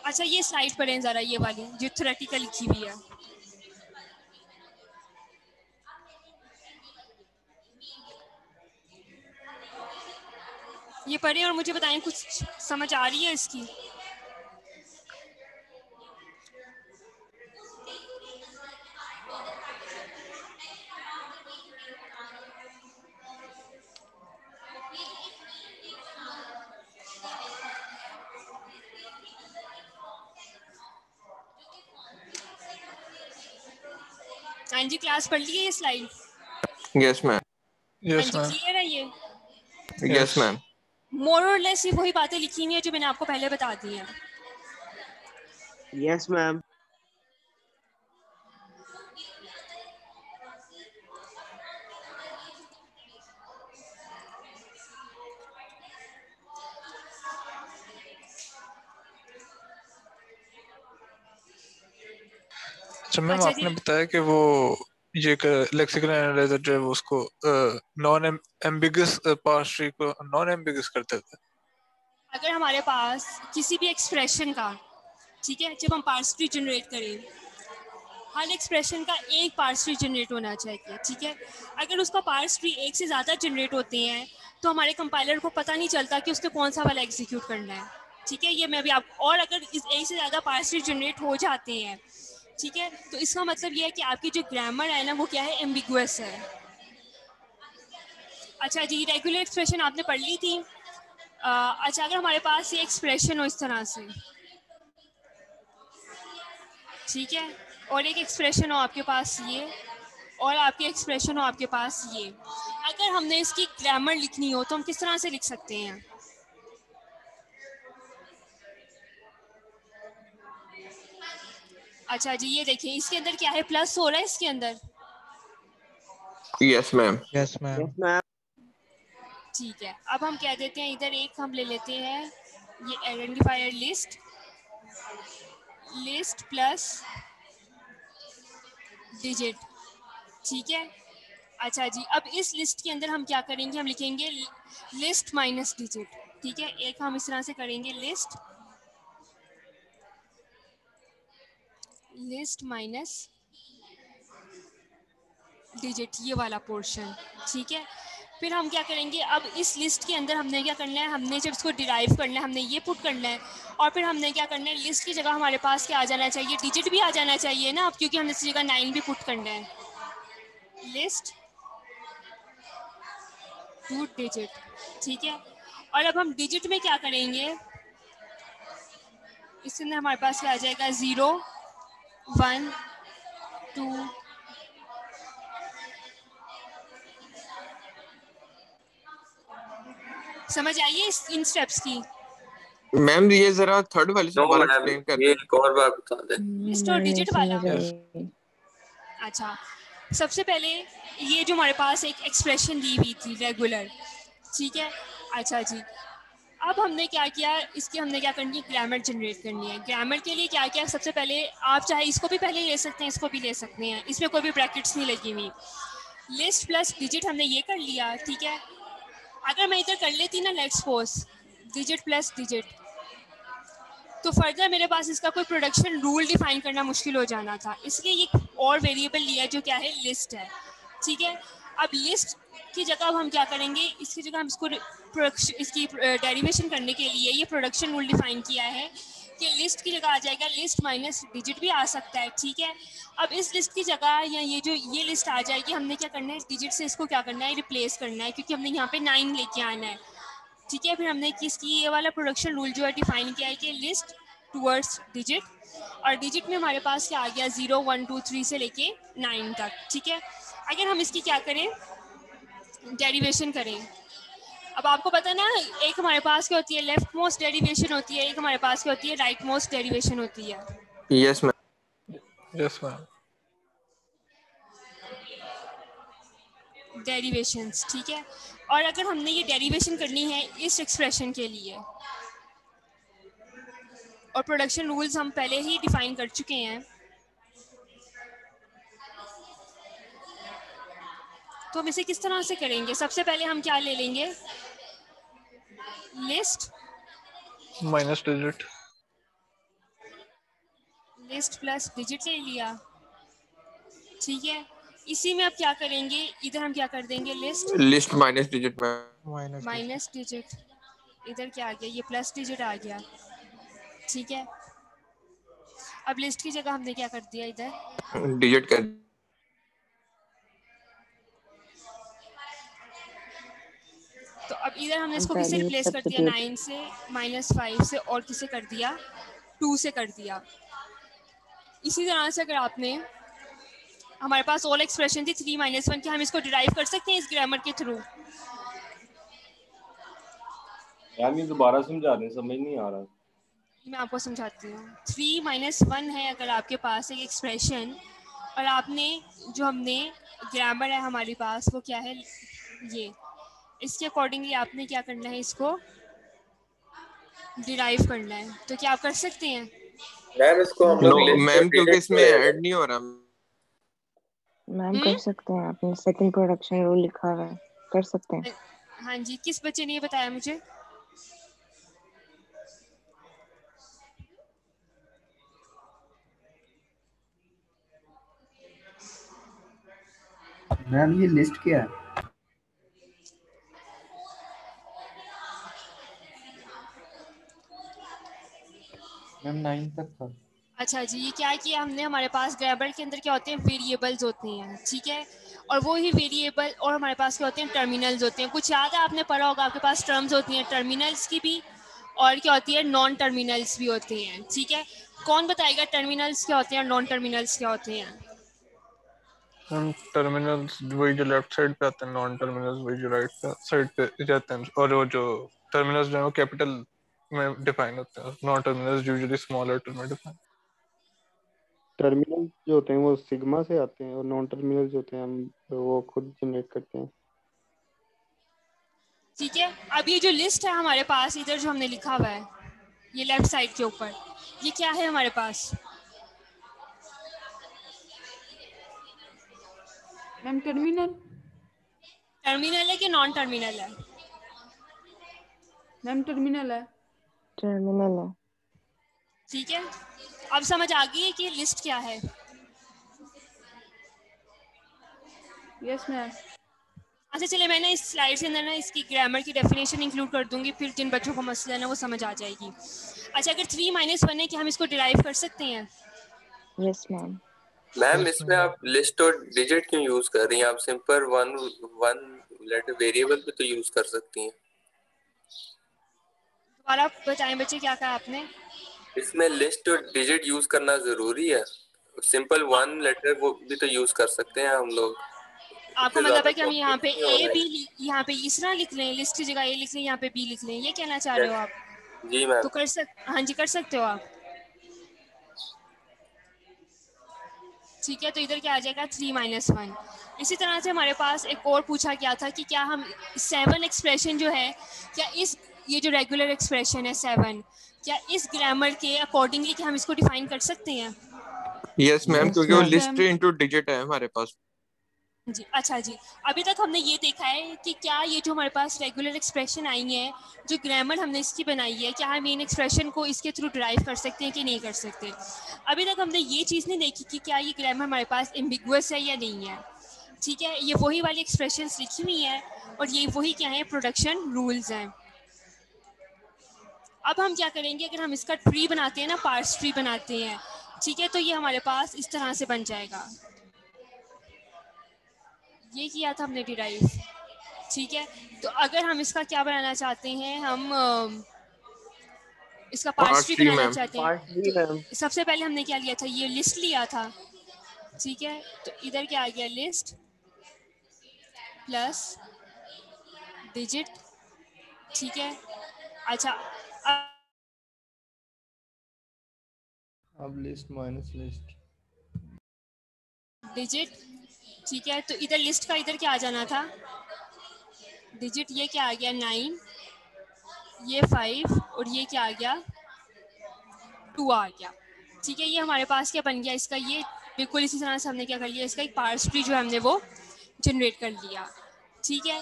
अच्छा, ये स्लाइड पढ़ें ज़रा, ये वाली जो थ्योरेटिकल लिखी हुई है। ये पढ़ें और मुझे बताएं कुछ समझ आ रही है इसकी? हाँ जी, क्लास पढ़ ली है ये स्लाइड? Yes ma'am. हाँ जी, क्लियर है ये? Yes ma'am. मोर और लेस ये वही बातें लिखी हुई है जो मैंने आपको पहले बता दी हैं। Yes ma'am. अच्छा मैम, अच्छा आपने जी, बताया कि वो ये लेक्सिकल एनालाइजर जो है वो उसको नॉन एम्बिगस पार्स ट्री को नॉन एम्बिगस कर देता है। अगर हमारे पास किसी भी एक्सप्रेशन का, ठीक है, जब हम पार्स ट्री जनरेट करें, हर एक्सप्रेशन का एक पार्स ट्री जनरेट होना चाहिए, ठीक है। अगर उसका पार्स ट्री एक से ज़्यादा जनरेट होते हैं तो हमारे कंपाइलर को पता नहीं चलता कि उसको कौन सा वाला एग्जीक्यूट करना है, ठीक है। ये मैं भी आप, और अगर इस एक से ज़्यादा पार्स ट्री जनरेट हो जाते हैं, ठीक है, तो इसका मतलब ये है कि आपकी जो ग्रामर है ना वो क्या है, एम्बिगुअस है। अच्छा जी, रेगुलर एक्सप्रेशन आपने पढ़ ली थी। अच्छा, अगर हमारे पास ये एक्सप्रेशन हो इस तरह से, ठीक है, और एक एक्सप्रेशन हो आपके पास ये, और आपके एक्सप्रेशन हो आपके पास ये, अगर हमने इसकी ग्रामर लिखनी हो तो हम किस तरह से लिख सकते हैं? अच्छा जी, ये देखिए इसके अंदर क्या है, प्लस हो रहा है इसके अंदर। Yes ma'am. Yes ma'am. Yes ma'am. ठीक है, अब हम कह देते हैं इधर एक हम ले लेते हैं ये identifier list, list plus digit, ठीक है। अच्छा जी, अब इस लिस्ट के अंदर हम क्या करेंगे, हम लिखेंगे लिस्ट माइनस डिजिट, ठीक है। एक हम इस तरह से करेंगे लिस्ट माइनस डिजिट, ये वाला पोर्शन, ठीक है। फिर हम क्या करेंगे, अब इस लिस्ट के अंदर हमने क्या करना है, हमने जब इसको डिराइव करना है हमने ये पुट करना है, और फिर हमने क्या करना है, लिस्ट की जगह हमारे पास क्या आ जाना चाहिए, डिजिट भी आ जाना चाहिए ना, अब क्योंकि हमने इस जगह 9 भी पुट करना है, लिस्ट टू डिजिट, ठीक है। और अब हम डिजिट में क्या करेंगे, इसके अंदर हमारे पास क्या आ जाएगा, 0 1 2, समझ आइए इन स्टेप्स की? मैम ये जरा थर्ड वाले से नो दोबारा मैम, एक्सप्लेन कर ये दें। एक और बार बता दें। लिस्ट और डिजिट वाला। यस। अच्छा, सबसे पहले ये जो हमारे पास एक एक्सप्रेशन दी हुई थी रेगुलर, ठीक है। अच्छा जी, अब हमने क्या किया, इसकी हमने क्या करनी है, ग्रामर जनरेट करनी है। ग्रामर के लिए क्या किया, सबसे पहले आप चाहे इसको भी पहले ले सकते हैं, इसको भी ले सकते हैं, इसमें कोई भी ब्रैकेट्स नहीं लगी हुई। लिस्ट प्लस डिजिट हमने ये कर लिया, ठीक है। अगर मैं इधर कर लेती ना, let's suppose digit plus digit, तो फर्दर मेरे पास इसका कोई प्रोडक्शन रूल डिफाइन करना मुश्किल हो जाना था, इसलिए ये और वेरिएबल लिया जो क्या है, लिस्ट है, ठीक है। अब लिस्ट की जगह अब हम क्या करेंगे, इसकी जगह हम इसको प्रोडक्शन, इसकी डेरिवेशन करने के लिए ये प्रोडक्शन रूल डिफाइन किया है कि लिस्ट की जगह आ जाएगा लिस्ट माइनस डिजिट भी आ सकता है, ठीक है। अब इस लिस्ट की जगह या ये जो ये लिस्ट आ जाएगी, हमने क्या करना है, डिजिट से इसको क्या करना है, रिप्लेस करना है, क्योंकि हमने यहाँ पे 9 लेके आना है, ठीक है। फिर हमने किसकी ये वाला प्रोडक्शन रूल जो है डिफाइन किया है कि लिस्ट टूवर्ड्स डिजिट, और डिजिट में हमारे पास क्या आ गया, 0 1 2 3 से लेके 9 तक, ठीक है। अगर हम इसकी क्या करें, डेरिवेशन करें, अब आपको पता ना, एक हमारे पास क्या होती है, लेफ्ट मोस्ट डेरिवेशन होती है, एक हमारे पास क्या होती है, राइट मोस्ट डेरिवेशन होती है। Yes ma'am. Yes ma'am. Derivations, ठीक है। और अगर हमने ये डेरिवेशन करनी है इस एक्सप्रेशन के लिए, और प्रोडक्शन रूल्स हम पहले ही डिफाइन कर चुके हैं, तो हम इसे किस तरह से करेंगे, सबसे पहले हम क्या ले लेंगे, list minus digit. List plus digit ले लिया, ठीक है। इसी में अब क्या करेंगे, इधर हम क्या कर देंगे, list minus digit ma'am. Minus digit, इधर क्या आ गया, ये प्लस डिजिट आ गया, ठीक है। अब लिस्ट की जगह हमने क्या कर दिया, इधर डिजिट कर। तो अब इधर हमने इसको किससे रिप्लेस कर दिया, 9 से, -5 से, और किसे कर दिया, 2 से कर दिया। इसी तरह से अगर आपने हमारे पास ऑल एक्सप्रेशन थी 3 - 1 की, हम इसको डिराइव कर सकते हैं इस ग्रामर के थ्रू। मैम ये दोबारा समझा दें, समझ नहीं आ रहा। मैं आपको समझाती हूँ। 3 - 1 है अगर आपके पास एक एक्सप्रेशन, और आपने जो हमने ग्रामर है हमारे पास वो क्या है, ये, इसके अकॉर्डिंगली आपने क्या करना है, इसको डिराइव करना है। तो क्या आप कर सकते हैं? मैम इसको हम नो लोग लिस्ट और मैम, क्योंकि डिजिट इसमें में ऐड नहीं हो रहा। मैम कर सकते हैं, आपने सेकंड प्रोडक्शन रूल लिखा हुआ है, कर सकते हैं। हाँ जी, किस बच्चे ने ये बताया मुझे? मैम ये लिस्ट क्या है? मैम 9 तक था। अच्छा जी, ये क्या किया हमने, हमारे पास ग्रामर के अंदर क्या होते हैं, वेरिएबल्स होते हैं, ठीक है, और वो ही वेरिएबल, और हमारे पास क्या होते हैं, टर्मिनल्स होते हैं। कुछ याद है, आपने पढ़ा होगा, आपके पास टर्म्स होती हैं टर्मिनल्स की भी, और क्या होती है, नॉन टर्मिनल्स भी होते हैं, ठीक है। कौन बताएगा टर्मिनल्स क्या होते हैं और नॉन टर्मिनल्स क्या होते हैं? हम टर्मिनल्स वही जो लेफ्ट साइड पे आते हैं, नॉन टर्मिनल्स वही जो राइट साइड पे जाते हैं, और वो जो टर्मिनल्स जो है वो कैपिटल में डिफाइन होते हैं, non terminals usually small letter में डिफाइन। टर्मिनल जो होते हैं वो सिग्मा से आते हैं, और नॉन टर्मिनल जो होते हैं हम वो खुद जनरेट करते हैं। ठीक है, अब ये जो लिस्ट है हमारे पास इधर जो हमने लिखा हुआ है, ये लेफ्ट साइड के ऊपर, ये क्या है हमारे पास? Ma'am terminal. टर्मिनल है कि नॉन टर्मिनल है? मैम टर्मिनल है। टर्मिनल है। ठीक है, अब समझ आ गई है कि लिस्ट क्या है? Yes ma'am. अच्छा चलिए, मैं ना इस स्लाइड के अंदर ना इसकी ग्रामर की डेफिनेशन इंक्लूड कर दूंगी, फिर जिन बच्चों को मसला है ना वो समझ आ जाएगी। अच्छा, अगर 3 - 1 है कि हम इसको डिराइव कर सकते हैं? Yes ma'am. मैम इसमें आप लिस्ट और डिजिट क्यों यूज कर रही हैं? आप सिंपल वन लेटर वेरिएबल पे तो यूज कर सकती हैं। दोबारा बताएं बच्चे, क्या कहा आपने? इसमें लिस्ट और डिजिट यूज करना जरूरी है? सिंपल वन लेटर वो भी तो यूज कर सकते हैं हम लोग। आपको इससे मतलब ज्यादा है कि हम यहाँ पे कॉम्प्लेक्स नहीं ए होना बी, यहाँ पे इस तरह लिख लें, लिस्ट की जगह ए लिख लें, यहाँ पे बी लिख लें, ये कहना चाह रहे हो आप? है। जी मैम। तो हाँ जी, कर सकते हो आप। ठीक है, तो इधर क्या आ जाएगा, 3 - 1। इसी तरह से हमारे पास एक और पूछा गया था कि क्या हम 7 एक्सप्रेशन जो है, क्या इस, ये जो रेगुलर एक्सप्रेशन है 7, क्या इस ग्रामर के अकॉर्डिंगली क्या हम इसको डिफाइन कर सकते हैं? यस मैम, क्योंकि वो लिस्ट इनटू डिजिट है हमारे पास। जी, अच्छा जी, अभी तक हमने ये देखा है कि क्या ये जो हमारे पास रेगुलर एक्सप्रेशन आई है, जो ग्रामर हमने इसकी बनाई है, क्या हम इन एक्सप्रेशन को इसके थ्रू ड्राइव कर सकते हैं कि नहीं कर सकते। अभी तक हमने ये चीज़ नहीं देखी कि क्या ये ग्रामर हमारे पास एम्बिगुअस है या नहीं है। ठीक है, ये वही वाली एक्सप्रेशंस लिखी हुई है, और ये वही क्या है, प्रोडक्शन रूल्स हैं। अब हम क्या करेंगे, अगर हम इसका ट्री बनाते हैं ना, पार्स ट्री बनाते हैं, ठीक है, तो ये हमारे पास इस तरह से बन जाएगा। ये किया था हमने डिराइव, ठीक है। तो अगर हम इसका क्या बनाना चाहते हैं, हम इसका पार्स ट्री बनाना चाहते हैं, तो सबसे पहले हमने क्या लिया था, ये लिस्ट लिया था, ठीक है। तो इधर क्या आ गया, लिस्ट प्लस डिजिट, ठीक है। अच्छा, अब लिस्ट माइनस लिस्ट डिजिट, ठीक है। तो इधर लिस्ट का इधर क्या आ जाना था, डिजिट, ये क्या आ गया 9, ये 5, और ये क्या आ गया 2 आ गया, ठीक है। ये हमारे पास क्या बन गया, इसका ये बिल्कुल इसी तरह से हमने क्या कर लिया, इसका एक पार्स ट्री जो है हमने वो जनरेट कर लिया, ठीक है।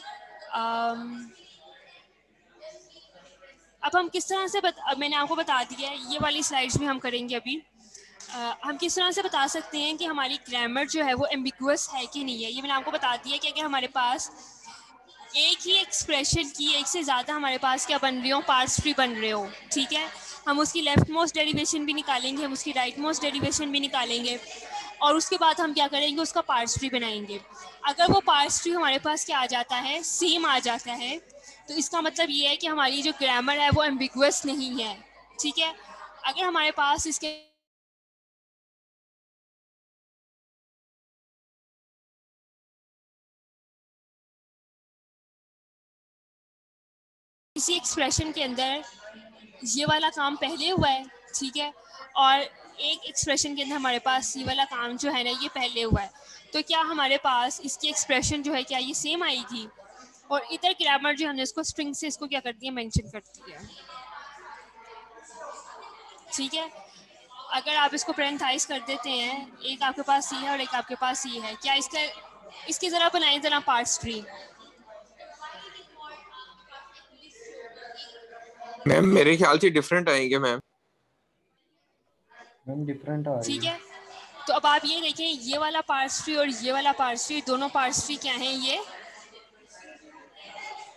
अब हम किस तरह से मैंने आपको बता दिया है, ये वाली स्लाइड्स में हम करेंगे अभी। हम किस तरह से बता सकते हैं कि हमारी ग्रामर जो है वो एम्बिगुअस है कि नहीं है। ये मैंने आपको बता दिया कि अगर हमारे पास एक ही एक्सप्रेशन की एक से ज़्यादा हमारे पास क्या बन रही हो, पार्स ट्री बन रहे हो, ठीक है, हम उसकी लेफ्ट मोस्ट डेरिवेशन भी निकालेंगे, हम उसकी राइट मोस्ट डेरिवेशन भी निकालेंगे, और उसके बाद हम क्या करेंगे, उसका पार्स ट्री बनाएंगे। अगर वो पार्स ट्री हमारे पास क्या आ जाता है, सेम आ जाता है, तो इसका मतलब ये है कि हमारी जो ग्रामर है वो एम्बिगुअस नहीं है, ठीक है। अगर हमारे पास इसके इसी एक्सप्रेशन के अंदर ये वाला काम पहले हुआ है, ठीक है, और एक एक्सप्रेशन के अंदर हमारे पास ये वाला काम जो है ना ये पहले हुआ है, तो क्या हमारे पास इसकी एक्सप्रेशन जो है क्या ये सेम आएगी? और इधर ग्रामर जो हमने इसको स्ट्रिंग से इसको क्या करती है, मेंशन करती है, ठीक है। अगर आप इसको पैरेंथेसाइज कर देते हैं, एक आपके पास ये है और एक आपके पास ये है, क्या इसके जरा बनाएं जरा पार्स ट्री। मैम मेरे ख्याल से डिफरेंट आएंगे मैम। डिफरेंट आ रही ठीक है, तो अब आप ये देखें, ये वाला पार्स ट्री और ये वाला पार्स ट्री, दोनों पार्स ट्री क्या हैं, ये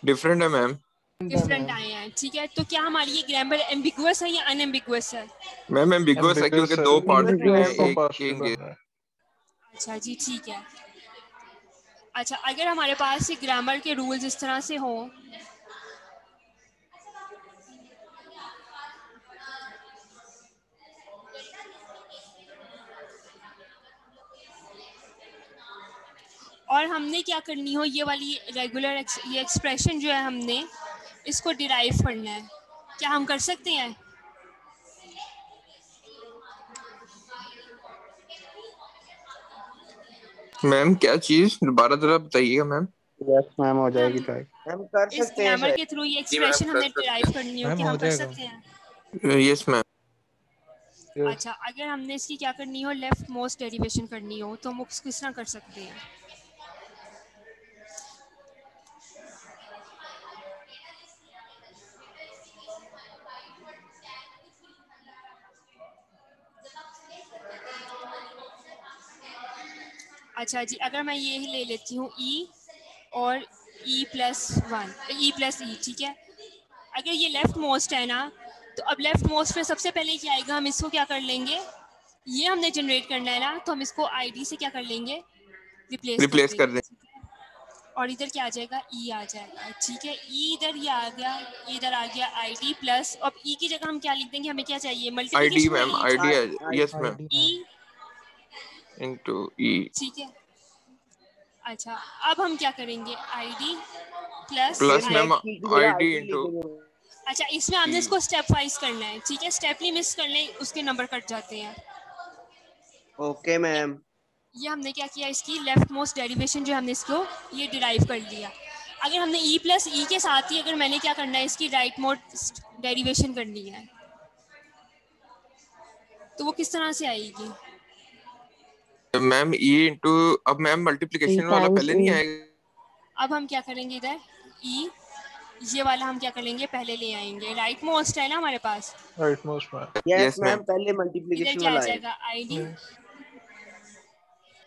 डिफरेंट है मैम। डिफरेंट आए हैं, ठीक है। तो क्या हमारी ये ग्रामर एम्बिगुअस है या अनएम्बिगुअस है? मैम एम्बिगुअस है क्योंकि दो पार्ट्स हैं, एक अच्छा जी, ठीक है। अच्छा, अगर हमारे पास ये ग्रामर के रूल्स इस तरह से हों, और हमने क्या करनी हो, ये वाली रेगुलर ये एक्सप्रेशन जो है हमने इसको डिराइव करना है, क्या हम कर सकते हैं? मैम क्या चीज दोबारा जरा बताइएगा मैम। यस मैम हो जाएगी ट्राई। हम कर इस सकते हैं ग्रामर के थ्रू ये एक्सप्रेशन हमने डिराइव करनी हो, क्या हम कर सकते हैं? Yes ma'am. अच्छा, अगर हमने इसकी क्या करनी हो, लेफ्ट मोस्ट डेरिवेशन करनी हो, तो हम उसको किस तरह कर सकते हैं? अच्छा जी, अगर मैं ये ले लेती हूँ e और e+1 e+e, ठीक है। अगर ये लेफ्ट मोस्ट है ना, तो अब लेफ्ट मोस्ट में सबसे पहले क्या आएगा, हम इसको क्या कर लेंगे, ये हमने जनरेट करना है ना, तो हम इसको id से क्या कर लेंगे, रिप्लेस कर देंगे। और इधर क्या आ जाएगा, e आ जाएगा, ठीक है। e इधर ये आ गया, इधर आ गया id प्लस, अब e की जगह हम क्या लिख देंगे, हमें क्या चाहिए, multiplication ma'am id yes ma'am e into e, ठीक है। अच्छा, अब हम क्या करेंगे, id plus ma'am id into, अच्छा इसमें हमने इसको स्टेप वाइज करना है, ठीक है, स्टेप नहीं मिस करने, उसके नंबर कट जाते हैं। ओके मैम, ये हमने क्या किया, इसकी लेफ्ट मोस्ट डेरिवेशन जो हमने इसको ये डिराइव कर लिया। अगर हमने e+e के साथ ही अगर मैंने क्या करना है, इसकी राइट मोस्ट डेरिवेशन करनी है, तो वो किस तरह से आएगी मैम e इनटू, अब मैम मल्टीप्लिकेशन वाला पहले नहीं आएगा। अब हम क्या करेंगे, इधर e ये वाला हम क्या करेंगे, पहले ले आएंगे, राइट मोस्ट है ना हमारे पास, right most ma'am. Yes ma'am, पहले मल्टीप्लिकेशन वाला आ जाएगा id,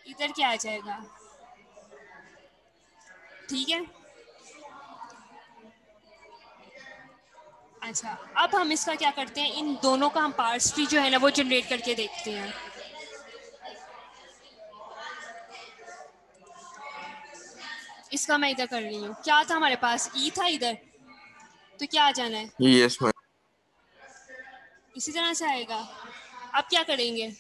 इधर क्या आ जाएगा, ठीक है। अच्छा, अब हम इसका क्या करते हैं, इन दोनों का हम पार्ट्स ट्री जो है ना वो जनरेट करके देखते हैं। इसका मैं इधर कर रही हूँ, क्या था हमारे पास, ई था इधर, तो क्या आ जाना है, यस मैम, इसी तरह से आएगा। अब क्या करेंगे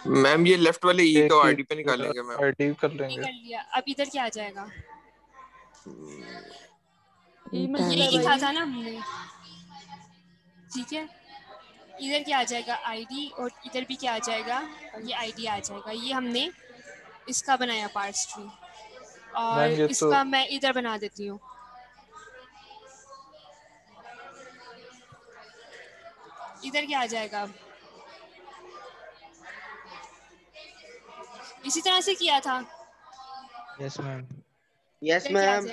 मैम, ये लेफ्ट वाले ई को आईडी पे निकालेंगे मैम, आईडी कर लेंगे, कर लिया। अब इधर क्या आ जाएगा, ये लिखा था ना हमने, ठीक है। इधर क्या आ जाएगा, आईडी, और इधर भी क्या आ जाएगा, ये आईडी आ जाएगा। ये हमने इसका बनाया पार्ट्स ट्री, और इसका मैं इधर बना देती हूँ। इधर क्या आ जाएगा, इसी तरह से किया था। Yes ma'am, yes ma'am,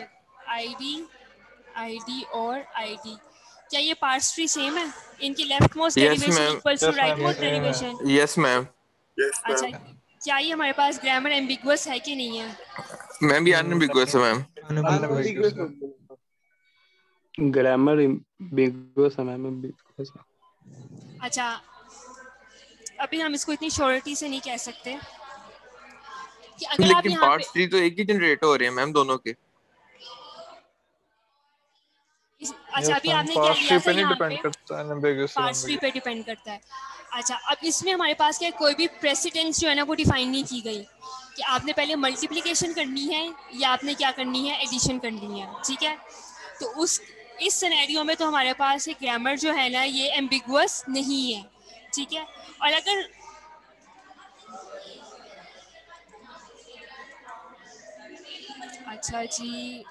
ID और आईडी, क्या ये पार्ट्स ट्री सेम है, इनकी left most derivation equals to right most derivation? Yes ma'am. अच्छा, क्या ये हमारे पास ग्रामर एम्बिगुअस है कि नहीं है? मैम ये अनएम्बिगुअस है मैम, ग्रामर एम्बिगुअस है मैम, एम्बिगुअस। अच्छा, अभी हम इसको इतनी श्योरिटी से नहीं कह सकते कि अगर आप लेकिन पार्ट्स ट्री तो एक ही जनरेट हो रहे हैं मैम दोनों के। अच्छा, अभी आपने क्या लिया था, यहाँ पे पार्ट्स ट्री पे डिपेंड करता है। अच्छा, अब इसमें हमारे पास क्या कोई भी प्रेसिडेंस जो है ना वो डिफाइन नहीं की गई कि आपने पहले मल्टीप्लिकेशन करनी है या आपने क्या करनी है, एडिशन करनी है, ठीक है। तो उस इस सिनेरियो में तो हमारे पास ये ग्रामर जो है ना ये एम्बिगुअस नहीं है, ठीक है। और अगर अच्छा जी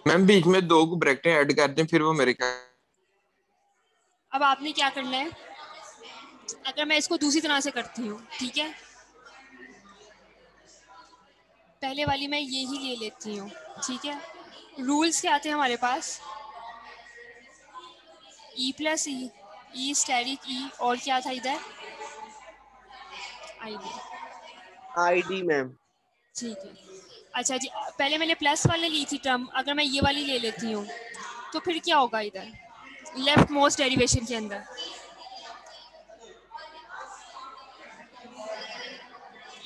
मैम बीच में 2 ब्रैकेटें ऐड कर दें फिर वो मेरे क्या। अब आपने क्या करना है, अगर मैं इसको दूसरी तरह से करती हूँ, ठीक है, पहले वाली मैं ये ही ले लेती हूँ, ठीक है। रूल्स क्या आते हैं हमारे पास, ई प्लस ई स्टैटिक ई और क्या था इधर, आईडी मैम। ठीक है। अच्छा जी पहले मैंने प्लस वाले ली थी टर्म, अगर मैं ये वाली ले लेती हूँ तो फिर क्या होगा इधर लेफ्ट मोस्ट डेरिवेशन के अंदर,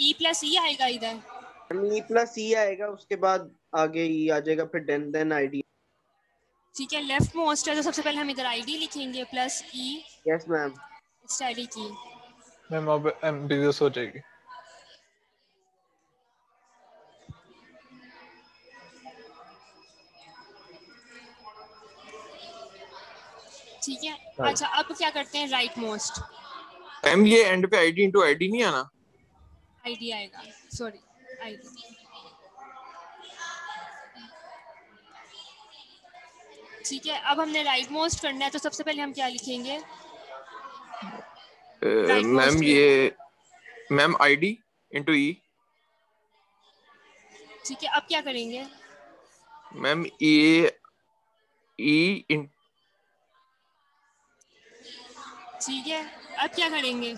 ई प्लस ई आएगा इधर, ई प्लस ई आएगा, उसके बाद आगे ई आ जाएगा, फिर देन आईडी। ठीक है। लेफ्ट मोस्ट है तो सबसे पहले हम इधर आईडी लिखेंगे plus E. Yes ma'am. Study की मैम अब एम्बिगुअस हो जाएगी। ठीक है। अच्छा अब क्या करते हैं राइट मोस्ट। मैम ये एंड पे आईडी इनटू आईडी नहीं आना, आईडी आएगा, सॉरी आईडी। ठीक है। अब हमने राइट मोस्ट करना है तो सबसे पहले हम क्या लिखेंगे, मैम ये मैम आईडी इनटू ई। ठीक है। अब क्या करेंगे मैम ये ई इन, ठीक है। अब क्या करेंगे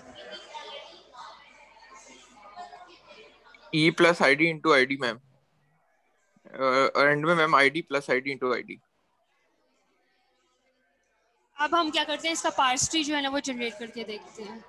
E plus ID into ID ma'am, और एंड में ma'am ID plus ID into ID. अब हम क्या करते हैं इसका पार्स ट्री जो है ना वो जनरेट करके देखते हैं।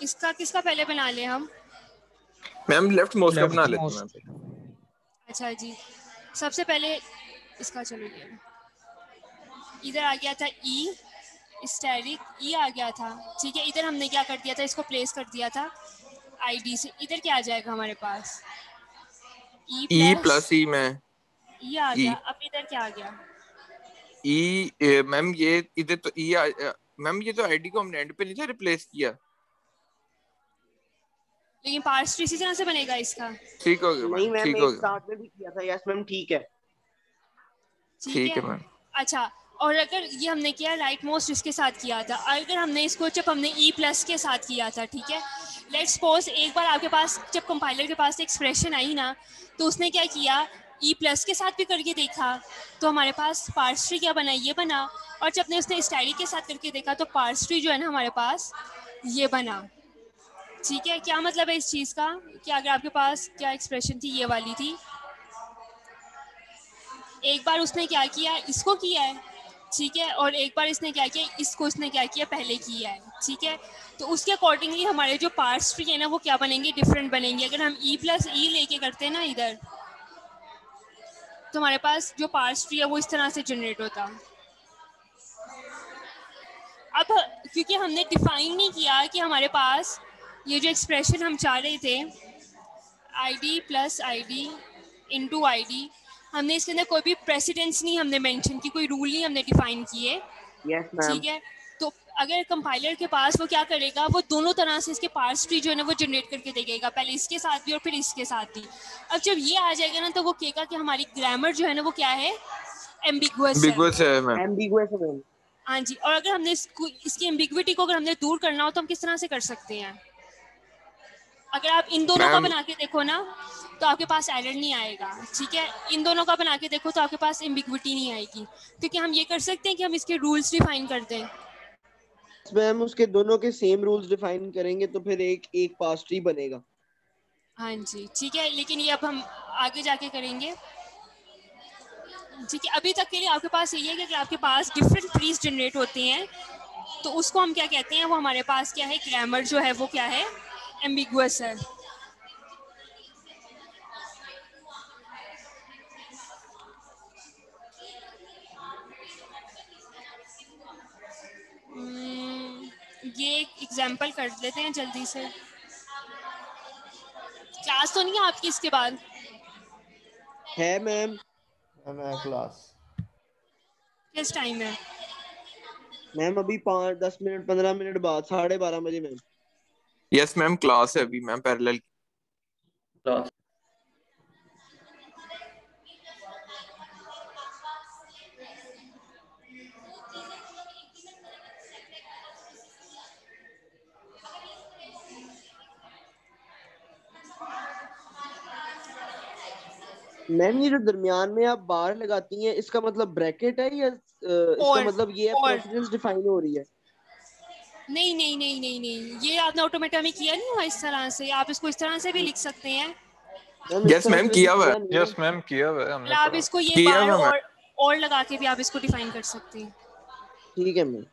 इसका किसका पहले बना ले हम, मैम लेफ्ट मोस्ट का बना लेते हैं मैम। अच्छा जी सबसे पहले इसका चलो ये इधर आ गया था ई स्टैटिक ई आ गया था, ठीक है। इधर हमने क्या कर दिया था, इसको प्लेस कर दिया था आईडी से। इधर क्या आ जाएगा हमारे पास ई प्लस ई में ई आ गया। अब इधर क्या आ गया ई मैम, ये इधर तो ई मैम ये तो आईडी को हमने एंड पे नहीं था रिप्लेस किया, लेकिन पार्स ट्री इसी तरह से बनेगा इसका। ठीक हो गया नहीं मैम, ठीक हो एक स्टार्ट में भी किया था। यस मैम ठीक है, ठीक है मैम। अच्छा और अगर ये हमने किया राइट मोस्ट इसके साथ किया था, अगर हमने इसको जब हमने ई प्लस के साथ किया था, ठीक है, लेट्स सपोज एक बार आपके पास जब कंपाइलर के पास एक्सप्रेशन आई ना तो उसने क्या किया ई प्लस के साथ भी करके देखा तो हमारे पास पार्स ट्री क्या बना, ये बना। और जब ने उसने स्टाइल के साथ करके देखा तो पार्स ट्री जो है ना हमारे पास ये बना, ठीक है। क्या मतलब है इस चीज़ का कि अगर आपके पास क्या एक्सप्रेशन थी ये वाली थी, एक बार उसने क्या किया इसको किया है, ठीक है, और एक बार इसने क्या किया इसको इसने क्या किया पहले किया है, ठीक है। तो उसके अकॉर्डिंगली हमारे जो पार्ट्स ट्री है ना वो क्या बनेंगे, डिफरेंट बनेंगे। अगर हम ई प्लस ई लेके करते हैं ना इधर तो हमारे पास जो पार्ट्स ट्री है वो इस तरह से जनरेट होता। अब क्योंकि हमने डिफाइन नहीं किया कि हमारे पास ये जो एक्सप्रेशन हम चाह रहे थे ID plus ID into ID, हमने इसके अंदर कोई भी प्रेसिडेंस नहीं हमने मेंशन की, कोई रूल नहीं हमने डिफाइन किए, ठीक है। तो अगर कंपाइलर के पास वो क्या करेगा, वो दोनों तरह से इसके पार्स ट्री जो है ना वो जनरेट करके देगा, पहले इसके साथ भी और फिर इसके साथ भी। अब जब ये आ जाएगा ना तो वो कहेगा कि हमारी ग्रामर जो है ना वो क्या है, एम्बिगुअस है। हाँ जी। और अगर हमने इसकी एम्बिग्विटी को अगर हमने दूर करना हो तो हम किस तरह से कर सकते हैं, अगर आप इन दोनों का बना के देखो ना तो आपके पास एरर नहीं आएगा, ठीक है। इन दोनों का बना के देखो तो आपके पास एम्बिग्विटी नहीं आएगी, क्योंकि हम ये कर सकते हैं कि हम इसके रूल्स डिफाइन कर दें। मैम उसके दोनों के सेम रूल्स डिफाइन करेंगे तो फिर एक पार्स ट्री बनेगा। हाँ जी ठीक है, लेकिन ये अब हम आगे जाके करेंगे। ठीक है, अभी तक के लिए आपके पास यही है कि अगर आपके पास डिफरेंट ट्रीज जनरेट होती हैं तो उसको हम क्या कहते हैं, वो हमारे पास क्या है, ग्रामर जो है वो क्या है, एम्बिगुअस है। ये एक एग्जांपल कर लेते हैं जल्दी से। क्लास तो नहीं है आपकी इसके बाद? है मैम। मैं क्लास किस टाइम है? मैम अभी 5-10 मिनट 15 मिनट बाद 12:30 बजे मैम। यस मैम, क्लास है अभी मैम, पैरेलल क्लास। मैम ये जो दरमियान में आप बार लगाती हैं इसका मतलब ब्रैकेट है या इसका मतलब ये है प्रेसिडेंस डिफाइन हो रही है? नहीं नहीं नहीं नहीं नहीं, ये आपने ऑटोमेटा में किया नहीं हुआ इस तरह से, आप इसको इस तरह से भी लिख सकते हैं। यस मैम किया हुआ है। यस मैम किया हुआ है हमने आप पढ़ा। इसको ये किया बार हुआ है। और लगा के भी आप इसको डिफाइन कर सकते हैं। ठीक है मैम।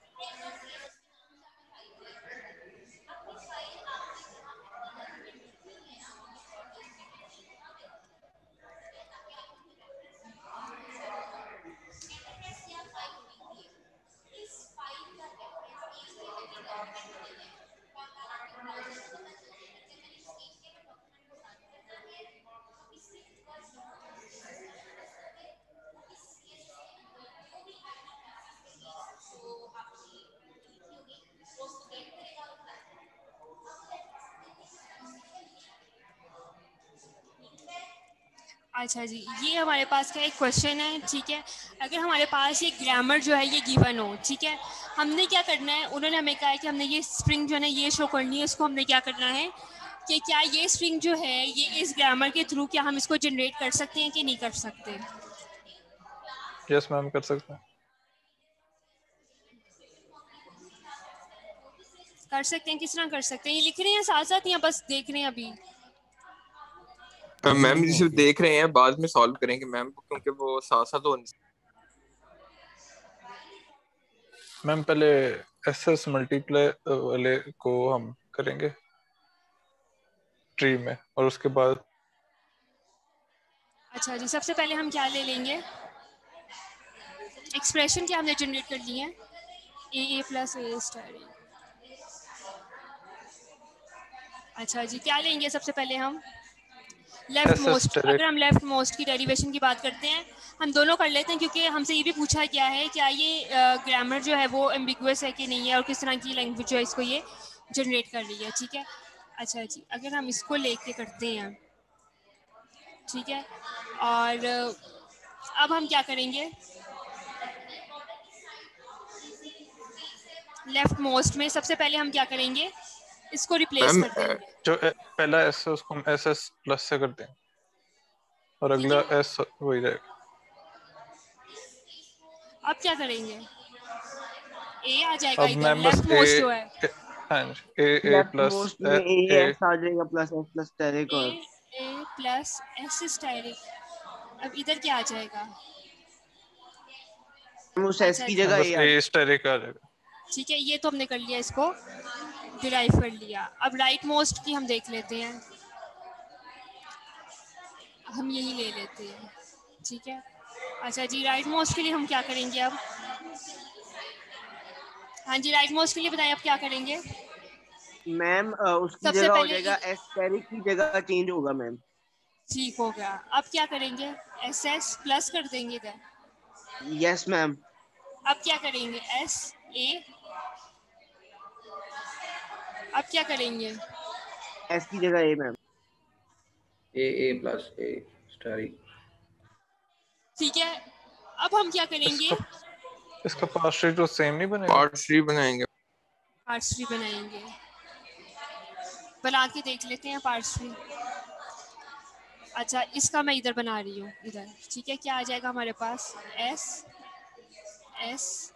अच्छा जी, ये हमारे पास का एक क्वेश्चन है। ठीक है, अगर हमारे पास ये ग्रामर जो है ये गिवन हो, ठीक है, हमने क्या करना है, उन्होंने हमें कहा है कि हमने ये स्ट्रिंग जो है ना ये शो करनी है। उसको हमने क्या करना है कि क्या ये स्ट्रिंग जो है ये इस ग्रामर के थ्रू क्या हम इसको जनरेट कर सकते हैं कि नहीं कर सकते? यस मैम कर सकते हैं। कर सकते हैं, किस तरह कर सकते हैं? ये लिख रहे हैं साथ साथ या बस देख रहे हैं अभी? मैम सिर्फ देख रहे हैं, बाद में सॉल्व करेंगे मैम, क्योंकि वो साथ साथ हो नहीं। मैम पहले एसएस मल्टीप्लाई वाले को हम करेंगे ट्री में, और उसके बाद अच्छा जी, सबसे पहले हम क्या ले लेंगे, एक्सप्रेशन क्या हमने जनरेट कर ली है, ए प्लस ए स्टार ए। अच्छा जी, क्या लेंगे सबसे पहले हम? Left most. अगर हम लेफ्ट मोस्ट की डेरिवेशन की बात करते हैं, हम दोनों कर लेते हैं, क्योंकि हमसे ये भी पूछा गया है क्या ये ग्रामर जो है वो एम्बिगुअस है कि नहीं है, और किस तरह की लैंग्वेज जो है इसको ये जनरेट कर रही है। ठीक है, अच्छा जी, अगर हम इसको लेके करते हैं, ठीक है, और अब हम क्या करेंगे, लेफ्ट मोस्ट में सबसे पहले हम क्या करेंगे, इसको रिप्लेस कर देंगे। जो पहला एस है उसको हम एस एस प्लस से कर देंगे, और अगला एस वही रहेगा। अब क्या करेंगे, ए आ जाएगा अब इधर, लेफ्ट मोस्ट जो है। हाँ जी, ए प्लस मोस्ट में ए एस आ जाएगा प्लस एस प्लस स्टेरिक, और ए प्लस एस स्टेरिक। अब इधर क्या आ जाएगा, उस एस की जगह ए स्टेरिक आ जाएगा। ठीक है, ये तो हमने कर लिया, इसको डिराइव कर लिया। अब राइट मोस्ट की हम देख लेते हैं, हम यही ले लेते हैं। ठीक है, अच्छा जी, राइट मोस्ट के लिए हम क्या करेंगे अब? हाँ जी, राइट मोस्ट के लिए बताएं अब क्या करेंगे? मैम उसकी जगह हो जाएगा एस स्टेरिक की जगह चेंज होगा मैम। ठीक हो गया। अब क्या करेंगे, एस एस प्लस कर देंगे इधर। Yes ma'am. अब क्या करेंगे, एस ए। अब क्या करेंगे, एस की जगह ए मैम। ए प्लस ए स्टार। ठीक है, अब हम क्या करेंगे, इसका पार्ट ट्री तो सेम नहीं बनेगा? पार्ट ट्री बनाएंगे। पार्ट ट्री बनाएंगे, बना के देख लेते हैं पार्ट ट्री। अच्छा, इसका मैं इधर बना रही हूँ, इधर। ठीक है, क्या आ जाएगा हमारे पास, एस एस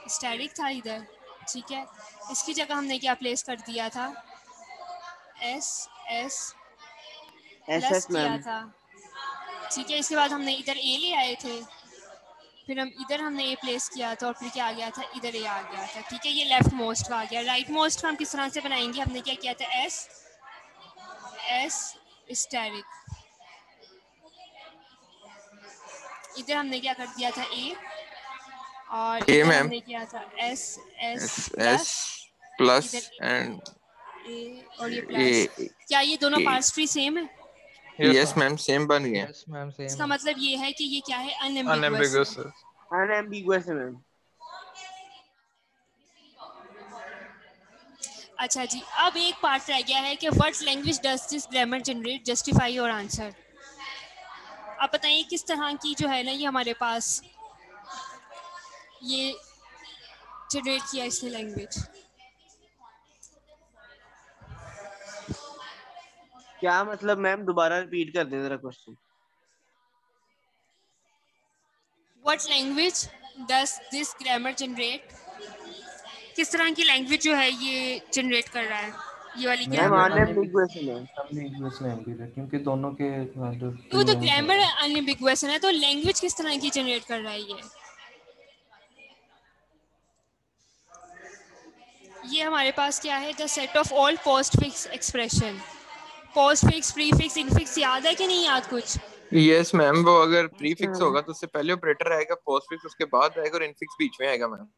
स्टैटिक था इधर। ठीक है, इसकी जगह हमने क्या प्लेस कर दिया था, S S S plus S किया मैम। था, ठीक है। इसके बाद हमने इधर ए ले आए थे, फिर हम इधर हमने ए प्लेस किया था और फिर क्या आ गया था, इधर ए आ गया था, ठीक है। ये लेफ्ट मोस्ट का आ गया। राइट मोस्ट का हम किस तरह से बनाएंगे, हमने क्या किया था, एस स्टेरिक, इधर हमने क्या कर दिया था ए, और ए इधर मैम हमने किया था S S S plus, plus इधर एंड ए और ये प्लस। ए क्या ये दोनों पार्ट्स ट्री सेम है? यस मैम सेम बन गए। यस मैम सेम इसका है। मतलब ये है कि ये क्या है, अनएम्बिगुअस अनएम्बिगुअस है। है। अनएम्बिगुअस है मैम। अच्छा जी, अब एक पार्ट रह गया है कि what language does this grammar generate, justify your answer. अब बताइए किस तरह की जो है ना ये हमारे पास ये जनरेट किया इसने लैंग्वेज। क्या मतलब मैम, दोबारा रिपीट कर दें जरा question. What language does this grammar generate, किस तरह की लैंग्वेज जो है ये जनरेट कर रहा है ये वाली मैम ग्रामर। अनएम्बिगुअस है मैम। अनएम्बिगुअस लैंग्वेज है क्योंकि दोनों के जो वो तो names ग्रामर हैं। अनएम्बिगुअस है ना, तो लैंग्वेज किस तरह की जनरेट कर रहा है ये हमारे पास क्या है, the set of all post fix expression. Post fix, pre fix, infix याद है कि नहीं याद कुछ? यस मैम, वो अगर प्रीफिक्स होगा तो उससे पहले ऑपरेटर आएगा, पोस्टफिक्स उसके बाद आएगा और इनफिक्स बीच में आएगा मैम।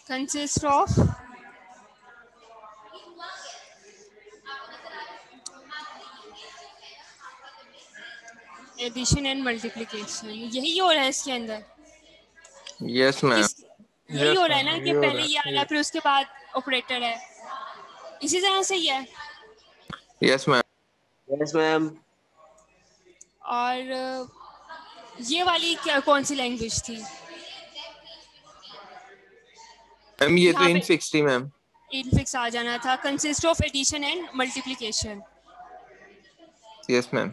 Consist of addition and multiplication, यही हो रहा है इसके अंदर। यस मैम यही हो रहा है ना कि पहले ये आ रहा है फिर उसके बाद ऑपरेटर है, इसी तरह से ही है। Yes ma'am. Yes ma'am. और ये वाली क्या कौन सी लैंग्वेज थी मैम? ये तो यहाँ पे इनफिक्स थी मैम। इनफिक्स आ जाना था। Consist of addition and multiplication. Yes ma'am.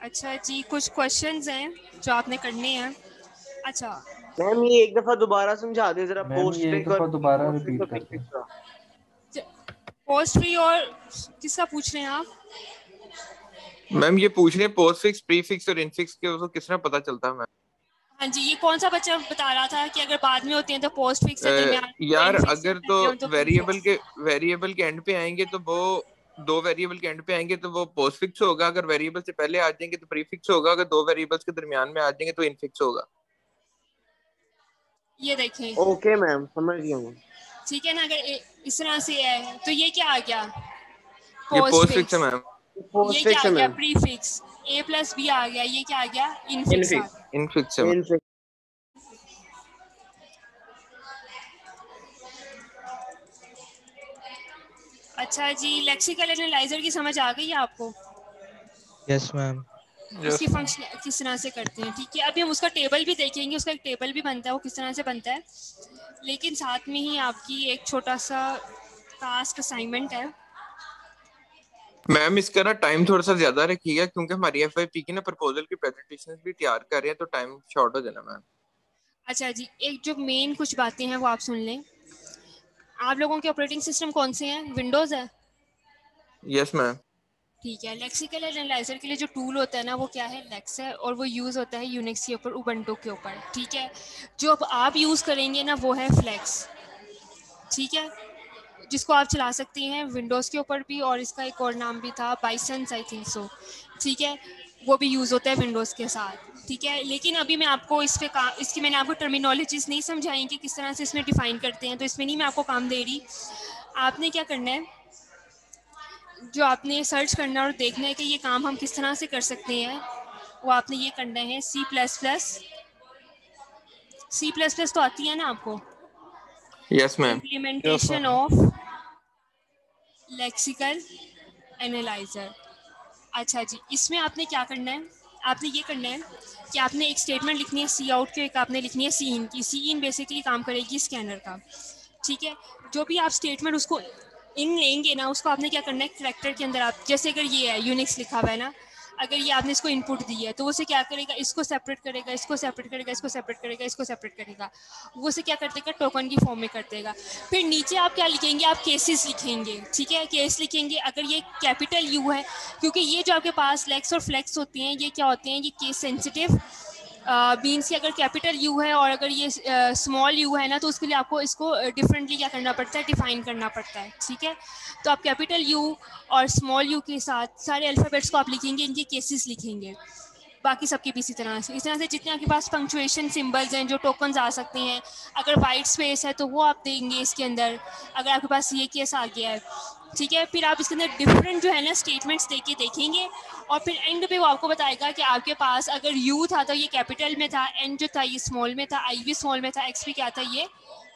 अच्छा जी, कुछ क्वेश्चंस हैं जो आपने करने हैं। अच्छा मैम ये एक दफा दोबारा समझा दें जरा, मैम पोस्ट ये एक फिक्स दफा और दोबारा रिपीट करते हैं। पोस्ट फ्री और किसका पूछ रहे हैं आप? मैम ये पूछ रहे हैं पोस्टफिक्स, प्रीफिक्स और इनफिक्स के उसको किस तरह पता चलता है मैम? हाँ जी, ये कौन सा बच्चा बता रहा था कि अगर बाद में होते हैं तो पोस्ट फिक्स है, दरमियान यार इनफिक्स अगर है, पहले हो तो प्रीफिक्स। वेरिएबल के एंड पे आएंगे तो वो दो वेरिएबल के एंड पे आएंगे तो वो पोस्टफिक्स होगा, अगर वेरिएबल से पहले आ जाएंगे तो प्रीफिक्स होगा, अगर दो वेरिएबल्स के दरमियान में आ जाएंगे तो इनफिक्स होगा। ये देखें। ओके मैम, समझ गया मैं। ठीक है ना, अगर इस तरह से है तो ये क्या आ गया, ये पोस्ट पोस्टफिक्स है फिक्स। मैम। ये क्या आ गया, प्रीफिक्स। ए प्लस बी आ गया, ये क्या आ गया, इनफिक्स आ गया। इनफिक्स है मैम। अच्छा जी, लेक्सिकल एनालाइजर की समझ आ गई है आपको? Yes ma'am. उसकी फंक्शन किस तरह से करते हैं, ठीक है। अभी हम उसका टेबल भी देखेंगे, उसका एक टेबल भी बनता है, वो किस तरह से बनता है। लेकिन साथ में ही आपकी एक छोटा सा टास्क असाइनमेंट है। मैम इसका ना टाइम थोड़ा सा ज्यादा रखिएगा क्योंकि हमारी एफआईपी की ना प्रपोजल की प्रेजेंटेशन भी तैयार कर रहे हैं तो टाइम शॉर्ट हो जाना मैम। अच्छा जी, एक जो मेन कुछ बातें हैं वो आप सुन लें। आप लोगों के ऑपरेटिंग सिस्टम कौन से हैं, विंडोज है? Yes ma'am. ठीक है। लेक्सिकल एनालाइजर के लिए जो टूल होता है ना वो क्या है, लेक्स है, और वो यूज़ होता है यूनिक्स के ऊपर, उबंटू के ऊपर, ठीक है। जो अब आप यूज़ करेंगे ना वो है फ्लेक्स, ठीक है, जिसको आप चला सकती हैं विंडोज़ के ऊपर भी, और इसका एक और नाम भी था बाइसेंस, आई थिंक सो, ठीक है। वो भी यूज़ होता है विंडोज़ के साथ, ठीक है। लेकिन अभी मैं आपको इस पे इसकी मैंने आपको टर्मिनोलॉजीज नहीं समझाई कि किस तरह से इसमें डिफ़ाइन करते हैं, तो इसमें नहीं मैं आपको काम दे रही। आपने क्या करना है, जो आपने सर्च करना है और देखना है कि ये काम हम किस तरह से कर सकते हैं, वो आपने ये करना है सी प्लस प्लस तो आती है ना आपको? Yes ma'am. Implementation of lexical analyser. अच्छा जी, इसमें आपने क्या करना है, आपने ये करना है कि आपने एक स्टेटमेंट लिखनी है सी आउट की, एक आपने लिखनी है सी इन की। सी इन बेसिकली काम करेगी स्कैनर का, ठीक है। जो भी आप स्टेटमेंट उसको इन लेंगे ना, उसको आपने क्या करना है, करैक्टर के अंदर आप, जैसे अगर ये है यूनिक्स लिखा हुआ है ना, अगर ये आपने इसको इनपुट दी है तो वो उसे क्या करेगा, इसको सेपरेट करेगा, इसको सेपरेट करेगा, इसको सेपरेट करेगा, इसको सेपरेट करेगा, वो उसे क्या कर देगा, टोकन की फॉर्म में कर देगा। फिर नीचे आप क्या लिखेंगे, आप केसेस लिखेंगे, ठीक है, केस लिखेंगे। अगर ये कैपिटल यू है, क्योंकि ये जो आपके पास लेक्स और फ्लेक्स होती हैं ये क्या होते हैं, ये केस सेंसिटिव मीन्स कि अगर कैपिटल यू है और अगर ये स्मॉल यू है ना, तो उसके लिए आपको इसको डिफरेंटली क्या करना पड़ता है, डिफाइन करना पड़ता है, ठीक है। तो आप कैपिटल यू और स्मॉल यू के साथ सारे अल्फ़ाबेट्स को आप लिखेंगे, इनके केसेस लिखेंगे, बाकी सबके भी इसी तरह से। इस तरह से जितने आपके पास पंक्चुएशन सिंबल्स हैं जो टोकन्स आ सकते हैं, अगर वाइट स्पेस है तो वो आप देंगे इसके अंदर, अगर आपके पास ये केस आ गया है, ठीक है। फिर आप इसके अंदर डिफरेंट जो है ना स्टेटमेंट्स देके देखेंगे और फिर एंड पे वो आपको बताएगा कि आपके पास अगर यू था तो ये कैपिटल में था, एन जो था ये स्मॉल में था, आई भी स्मॉल में था, एक्स भी क्या था, ये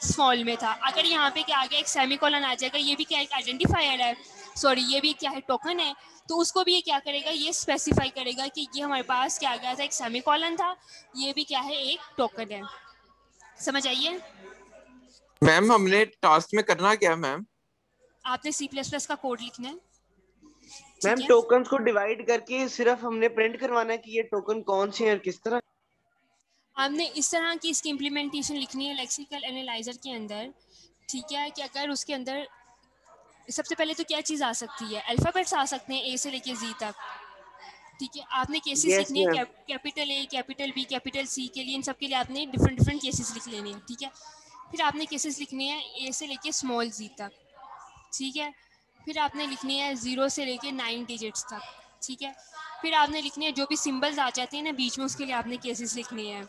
स्मॉल में था। अगर यहाँ पे क्या आ गया, एक सेमीकोलन आ जाएगा, ये भी क्या एक आइडेंटिफायर है, सॉरी ये भी क्या है, टोकन है, तो उसको भी ये क्या करेगा, ये स्पेसिफाई करेगा कि ये हमारे पास क्या आ गया था, एक सेमीकोलन था, ये भी क्या है, एक टोकन है। समझ आइए मैम हमने टास्क में करना क्या है मैम? आपने C++ का कोड लिखना है मैम। टोकन्स को डिवाइड करके सिर्फ हमने प्रिंट करवाना है कि ये टोकन कौन से हैं और किस तरह। आपने इस तरह की इसकी इम्प्लीमेंटेशन लिखनी है लेक्सिकल एनालाइजर के अंदर, ठीक है। कि अगर उसके अंदर सबसे पहले तो क्या चीज़ आ सकती है, अल्फ़ाबेट्स आ सकते हैं ए से लेके जी तक, ठीक है। आपने केसेस लिखनी है, capital A, capital B, capital C के लिए, इन सब के लिए आपने डिफरेंट डिफरेंट केसेस लिख लेने हैं, ठीक है। फिर आपने केसेस लिखने हैं ए से लेके स्मॉल जी तक, ठीक है। फिर आपने लिखनी है 0 से लेके 9 डिजिट्स तक, ठीक है। फिर आपने लिखनी है जो भी सिंबल्स आ जाते हैं ना बीच में, उसके लिए आपने केसेस लिखने हैं।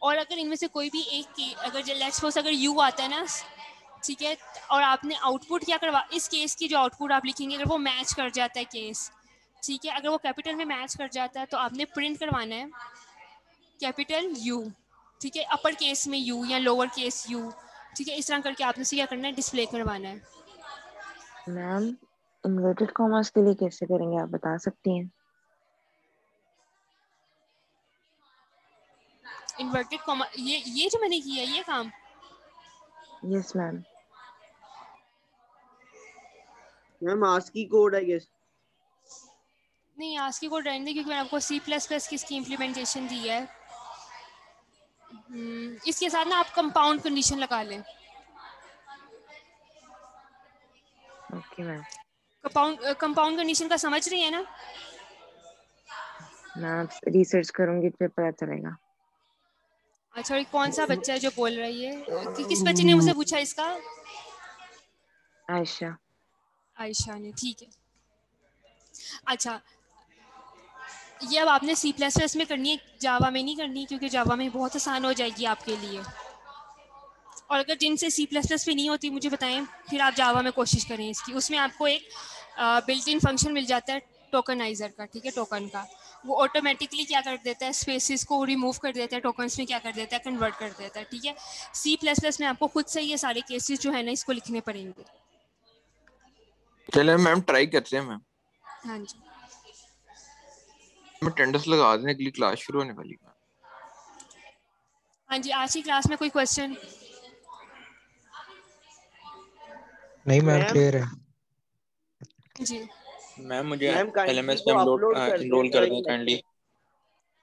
और अगर इनमें से कोई भी एक अगर लेट्स सपोज अगर यू आता है ना, ठीक है, और आपने आउटपुट क्या करवा, इस केस की जो आउटपुट आप लिखेंगे अगर वो मैच कर जाता है केस, ठीक है, अगर वो कैपिटल में मैच कर जाता है तो आपने प्रिंट करवाना है कैपिटल यू, ठीक है, अपर केस में यू या लोअर केस यू, ठीक है। इस तरह करके आपने क्या करना है, डिस्प्ले करवाना है। मैम इन्वर्टेड कॉमास के लिए कैसे करेंगे, आप बता सकती हैं? इन्वर्टेड कॉमा, ये जो मैंने किया ये काम। Yes ma'am. Ma'am ASCII code है गेस। नहीं आस्की कोड रहने दे, क्योंकि मैंने आपको C++ की इसकी इम्प्लीमेंटेशन दी है। इसके साथ ना आप कंपाउंड कंडीशन लगा लें। Okay ma'am. कंपाउंड कंडीशन का समझ रही है ना? मैं रिसर्च करूंगी फिर पता चलेगा। अच्छा, और कौन सा बच्चा है जो बोल रही है, किस बच्चे ने मुझसे पूछा इसका? आयशा। आयशा ने, ठीक है। अच्छा, ये अब आपने C++ में करनी है, जावा में नहीं करनी, क्योंकि जावा में बहुत आसान हो जाएगी आपके लिए। और अगर जिनसे C++ पे नहीं होती मुझे बताएं, फिर आप जावा में कोशिश करें इसकी। उसमें आपको एक बिल्ट इन फंक्शन मिल जाता है टोकनाइजर का, ठीक है, टोकन का। वो ऑटोमेटिकली क्या कर देता है, स्पेसिस को रिमूव कर देता है, टोकन्स में क्या कर देता है, कन्वर्ट कर देता है, ठीक है। C++ में आपको खुद से ये सारे केसेस जो है ना इसको लिखने पड़ेंगे। चले मैम ट्राई करते हैं मैम। हाँ जी, अटेंडेंस लगा देने के लिए क्लास शुरू होने वाली है। हाँ जी, आज की क्लास में कोई क्वेश्चन? नहीं मैम, क्लियर है जी। मैम मुझे LMS पे इनरोल कर दें काइंडली।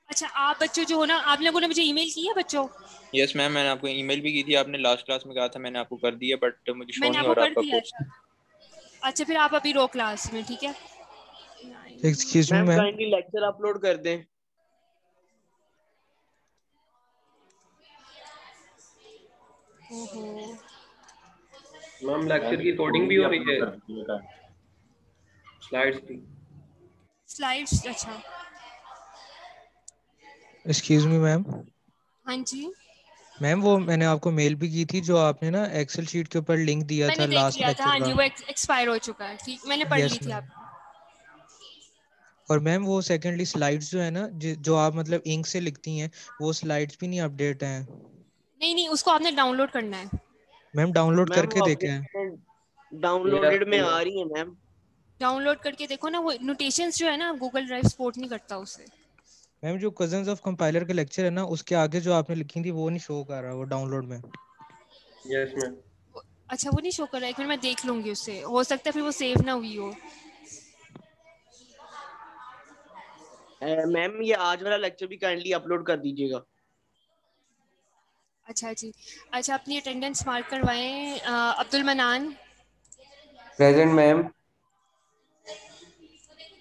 अच्छा, आप बच्चों जो हो ना, आप लोगों ने मुझे ईमेल की है बच्चों? यस मैम, मैंने आपको ईमेल भी की थी, आपने लास्ट क्लास में कहा था, मैंने आपको कर दिया, बट मुझे शो नहीं हो रहा आपका कोड। अच्छा, फिर आप अभी रो क्लास में, ठीक है। Excuse me ma'am, kindly lecture upload कर दें। मैम लेक्चर की रिकॉर्डिंग भी हो रही है, स्लाइड्स भी। स्लाइड्स, अच्छा। Excuse me ma'am. हाँ जी मैम, वो मैंने आपको मेल भी की थी जो आपने ना एक्सेल शीट के ऊपर लिंक दिया था लास्ट लेक्चर का। हाँ जी, वो एक्सपायर हो चुका है, ठीक, मैंने पढ़ ली थी आप। और मैम वो सेकेंडली स्लाइड्स जो है ना जो आप मतलब इंक से लिखती हैं, वो स्लाइड्स भी नहीं अपडेट हैं। नहीं, उसको आपने डाउनलोड करना है। मैम डाउनलोड करके देखें हैं। डाउनलोडेड में आ रही है मैम। डाउनलोड करके देखो ना, वो नोटेशंस जो है ना गूगल ड्राइव सपोर्ट नहीं करता उसे। मैम जो कजन्स ऑफ कंपाइलर का लेक्चर है ना, उसके आगे जो आपने लिखी थी वो नहीं शो कर रहा वो डाउनलोड में। Yes ma'am. अच्छा, वो नहीं शो कर रहा है, एक मिनट मैं देख लूंगी उससे, हो सकता है फिर वो सेव ना हुई हो। मैम ये आज वाला लेक्चर भी काइंडली अपलोड कर दीजिएगा। अच्छा जी, अच्छा अपनी अटेंडेंस मार्क करवाएं। Abdul Manan. Present ma'am.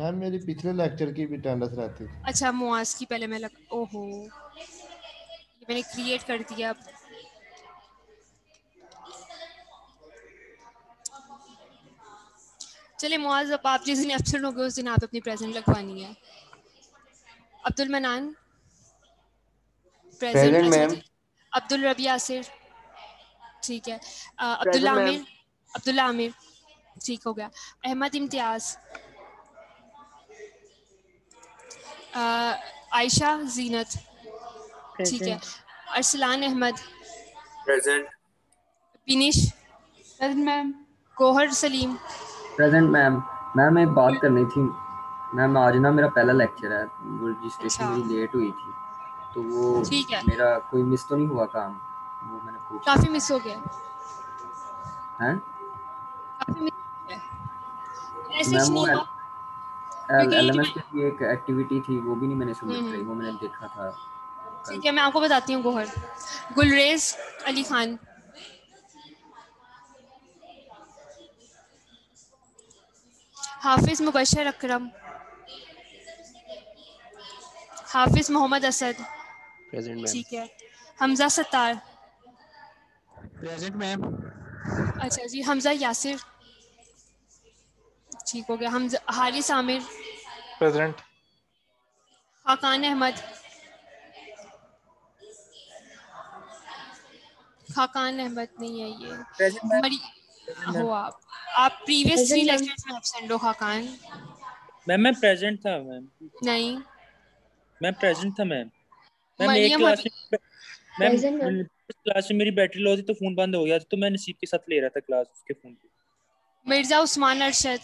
Ma'am मेरी पिछले लेक्चर की भी अटेंडेंस रहती थी। अच्छा मुआज की पहले मैं ओहो ये मैंने क्रिएट कर दिया। अब चलिए मुआज, अब आप जिस दिन एब्सेंट हो गए उस दिन आप अपनी प्रेजेंट लगवानी है। अब्दुल मनान प्रेजेंट। प्रेजेंट अच्छा मैम। जी, अब्दुल रबी यासिर ठीक है। Present Abdullah ma'am. आमिर, अब्दुल्ला आमिर ठीक हो गया। अहमद इम्तियाज, आयशा जीनत ठीक है। Present. Arsalan Ahmed, present. Binish, present ma'am. Gohar Saleem, present ma'am. Ma'am एक बात करनी थी मैम, आज ना मेरा पहला लेक्चर है, वो रजिस्ट्रेशन अच्छा मेरी लेट हुई थी, तो वो ठीक है। मेरा कोई मिस तो नहीं हुआ काम, वो मैंने पूछना काफी था। मिस हो गया, हैं काफी मिस हो गया। ऐसे मैम ही वो नहीं हुआ क्योंकि जो LMS की एक एक्टिविटी थी वो भी नहीं मैंने सबमिट हम्म करी, वो मैंने देखा था कल। ठीक है मैं आपको बताती हूँ। गोहर गुलरेज अली खान, हाफिज मुबशर अकरम, हाफिज मोहम्मद असद प्रेजेंट मैम। ठीक है। Hamza Sattar present ma'am. अच्छा जी। हमजा यासिर ठीक हो गया। हमजा हारिस आमिर, प्रेजेंट। खाकान अहमद, खाकान अहमद नहीं है ये। Present ma'am. मरी प्रेजेंट हो मैम। आप प्रीवियस 3 प्रेजेंट मैम। लेक्चर्स में एब्सेंट हो खाकान। मैम मैं प्रेजेंट था मैम। नहीं मैं प्रेजेंट था मैम। मैम एक मरियम क्लास अभी में मैम प्रेजेंट मैम। क्लास में मेरी बैटरी लो थी तो फोन बंद हो गया, तो मैं नसीब के साथ ले रहा था क्लास उसके फोन पे। Mirza Usman Arshad,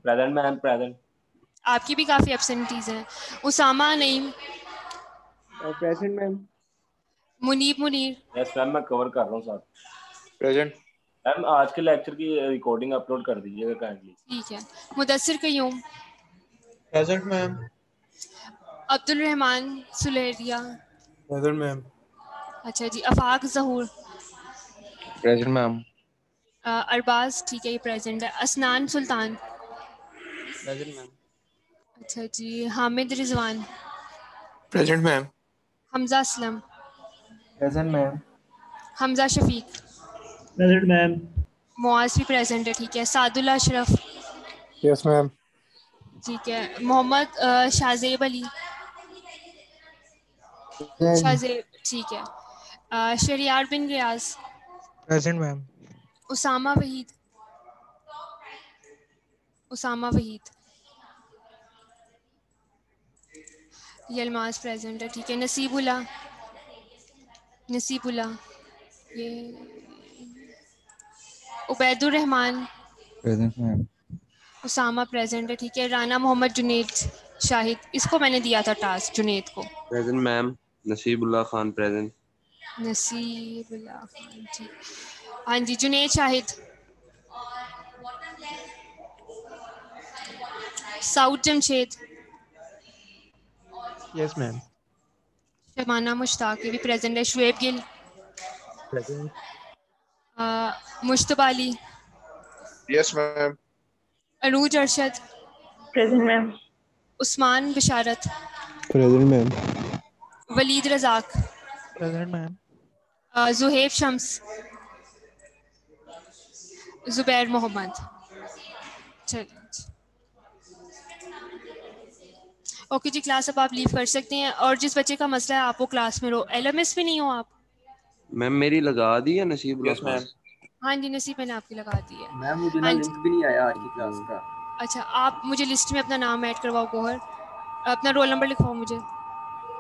present ma'am. Present. आपकी भी काफी एब्सेंटीज हैं। Usama Naeem, present ma'am. Munib Munir, yes ma'am, मैं कवर कर रहा हूँ साथ। प्रेजेंट। मैम आज के लेक्चर की रिकॉर्डिंग अपलोड कर दीजिएगा काइंडली। ठीक है। Mudassir Qayyum, present ma'am. Abdul Rehman Suleria present ma'am. अच्छा जी। Afaq Zahoor, present ma'am. अरबाज ठीक है ये प्रेजेंट है। Asnan Sultan present ma'am. अच्छा जी। Hamid Rizwan, present ma'am. Hamza Aslam, present ma'am. Hamza Shafiq, present ma'am. Muaz भी प्रेजेंट है ठीक है। Sadullah Ashraf yes ma'am. ठीक है। मोहम्मद शाहजेब अली, शाहजेब ठीक है। Shahriyar bin Riaz, present ma'am. Usama Waheed, Usama Waheed यलमाज present है ठीक है। नसीबुल्ला, नसीबुल्ला ये Ubaidur Rahman, present ma'am. Usama present है ठीक है। राना मोहम्मद जुनेद शाहिद, इसको मैंने दिया था टास्क जुनेद को। Present ma'am. Naseebullah Khan present. Naseebullah Khan ठीक। हाँ जी। Junaid Shahid, Saud Jamshed, yes ma'am. शबाना मुश्ताक ये भी प्रेजेंट है। Shoaib Gill, present. Mujtaba Ali, yes ma'am. Arooj Arshad, present ma'am. Usman Basharat, present ma'am. Waleed Razzaq, present ma'am. Juhaib Shams, Zubair Mohammad चलिए। ओके जी क्लास अब आप लीव कर सकते हैं। और जिस बच्चे का मसला है आप वो क्लास में रहो। LMS भी नहीं हो आप? मैम मेरी लगा दी है नसीबुल्लाह यस खान। मैम। हाँ जी नसीब मैंने आपकी लगा दी है। मैम मुझे ना हाँ लिंक जी भी नहीं आया आज की क्लास का। अच्छा आप मुझे लिस्ट में अपना नाम ऐड करवाओ गोहर। अपना रोल नंबर लिखवाओ मुझे।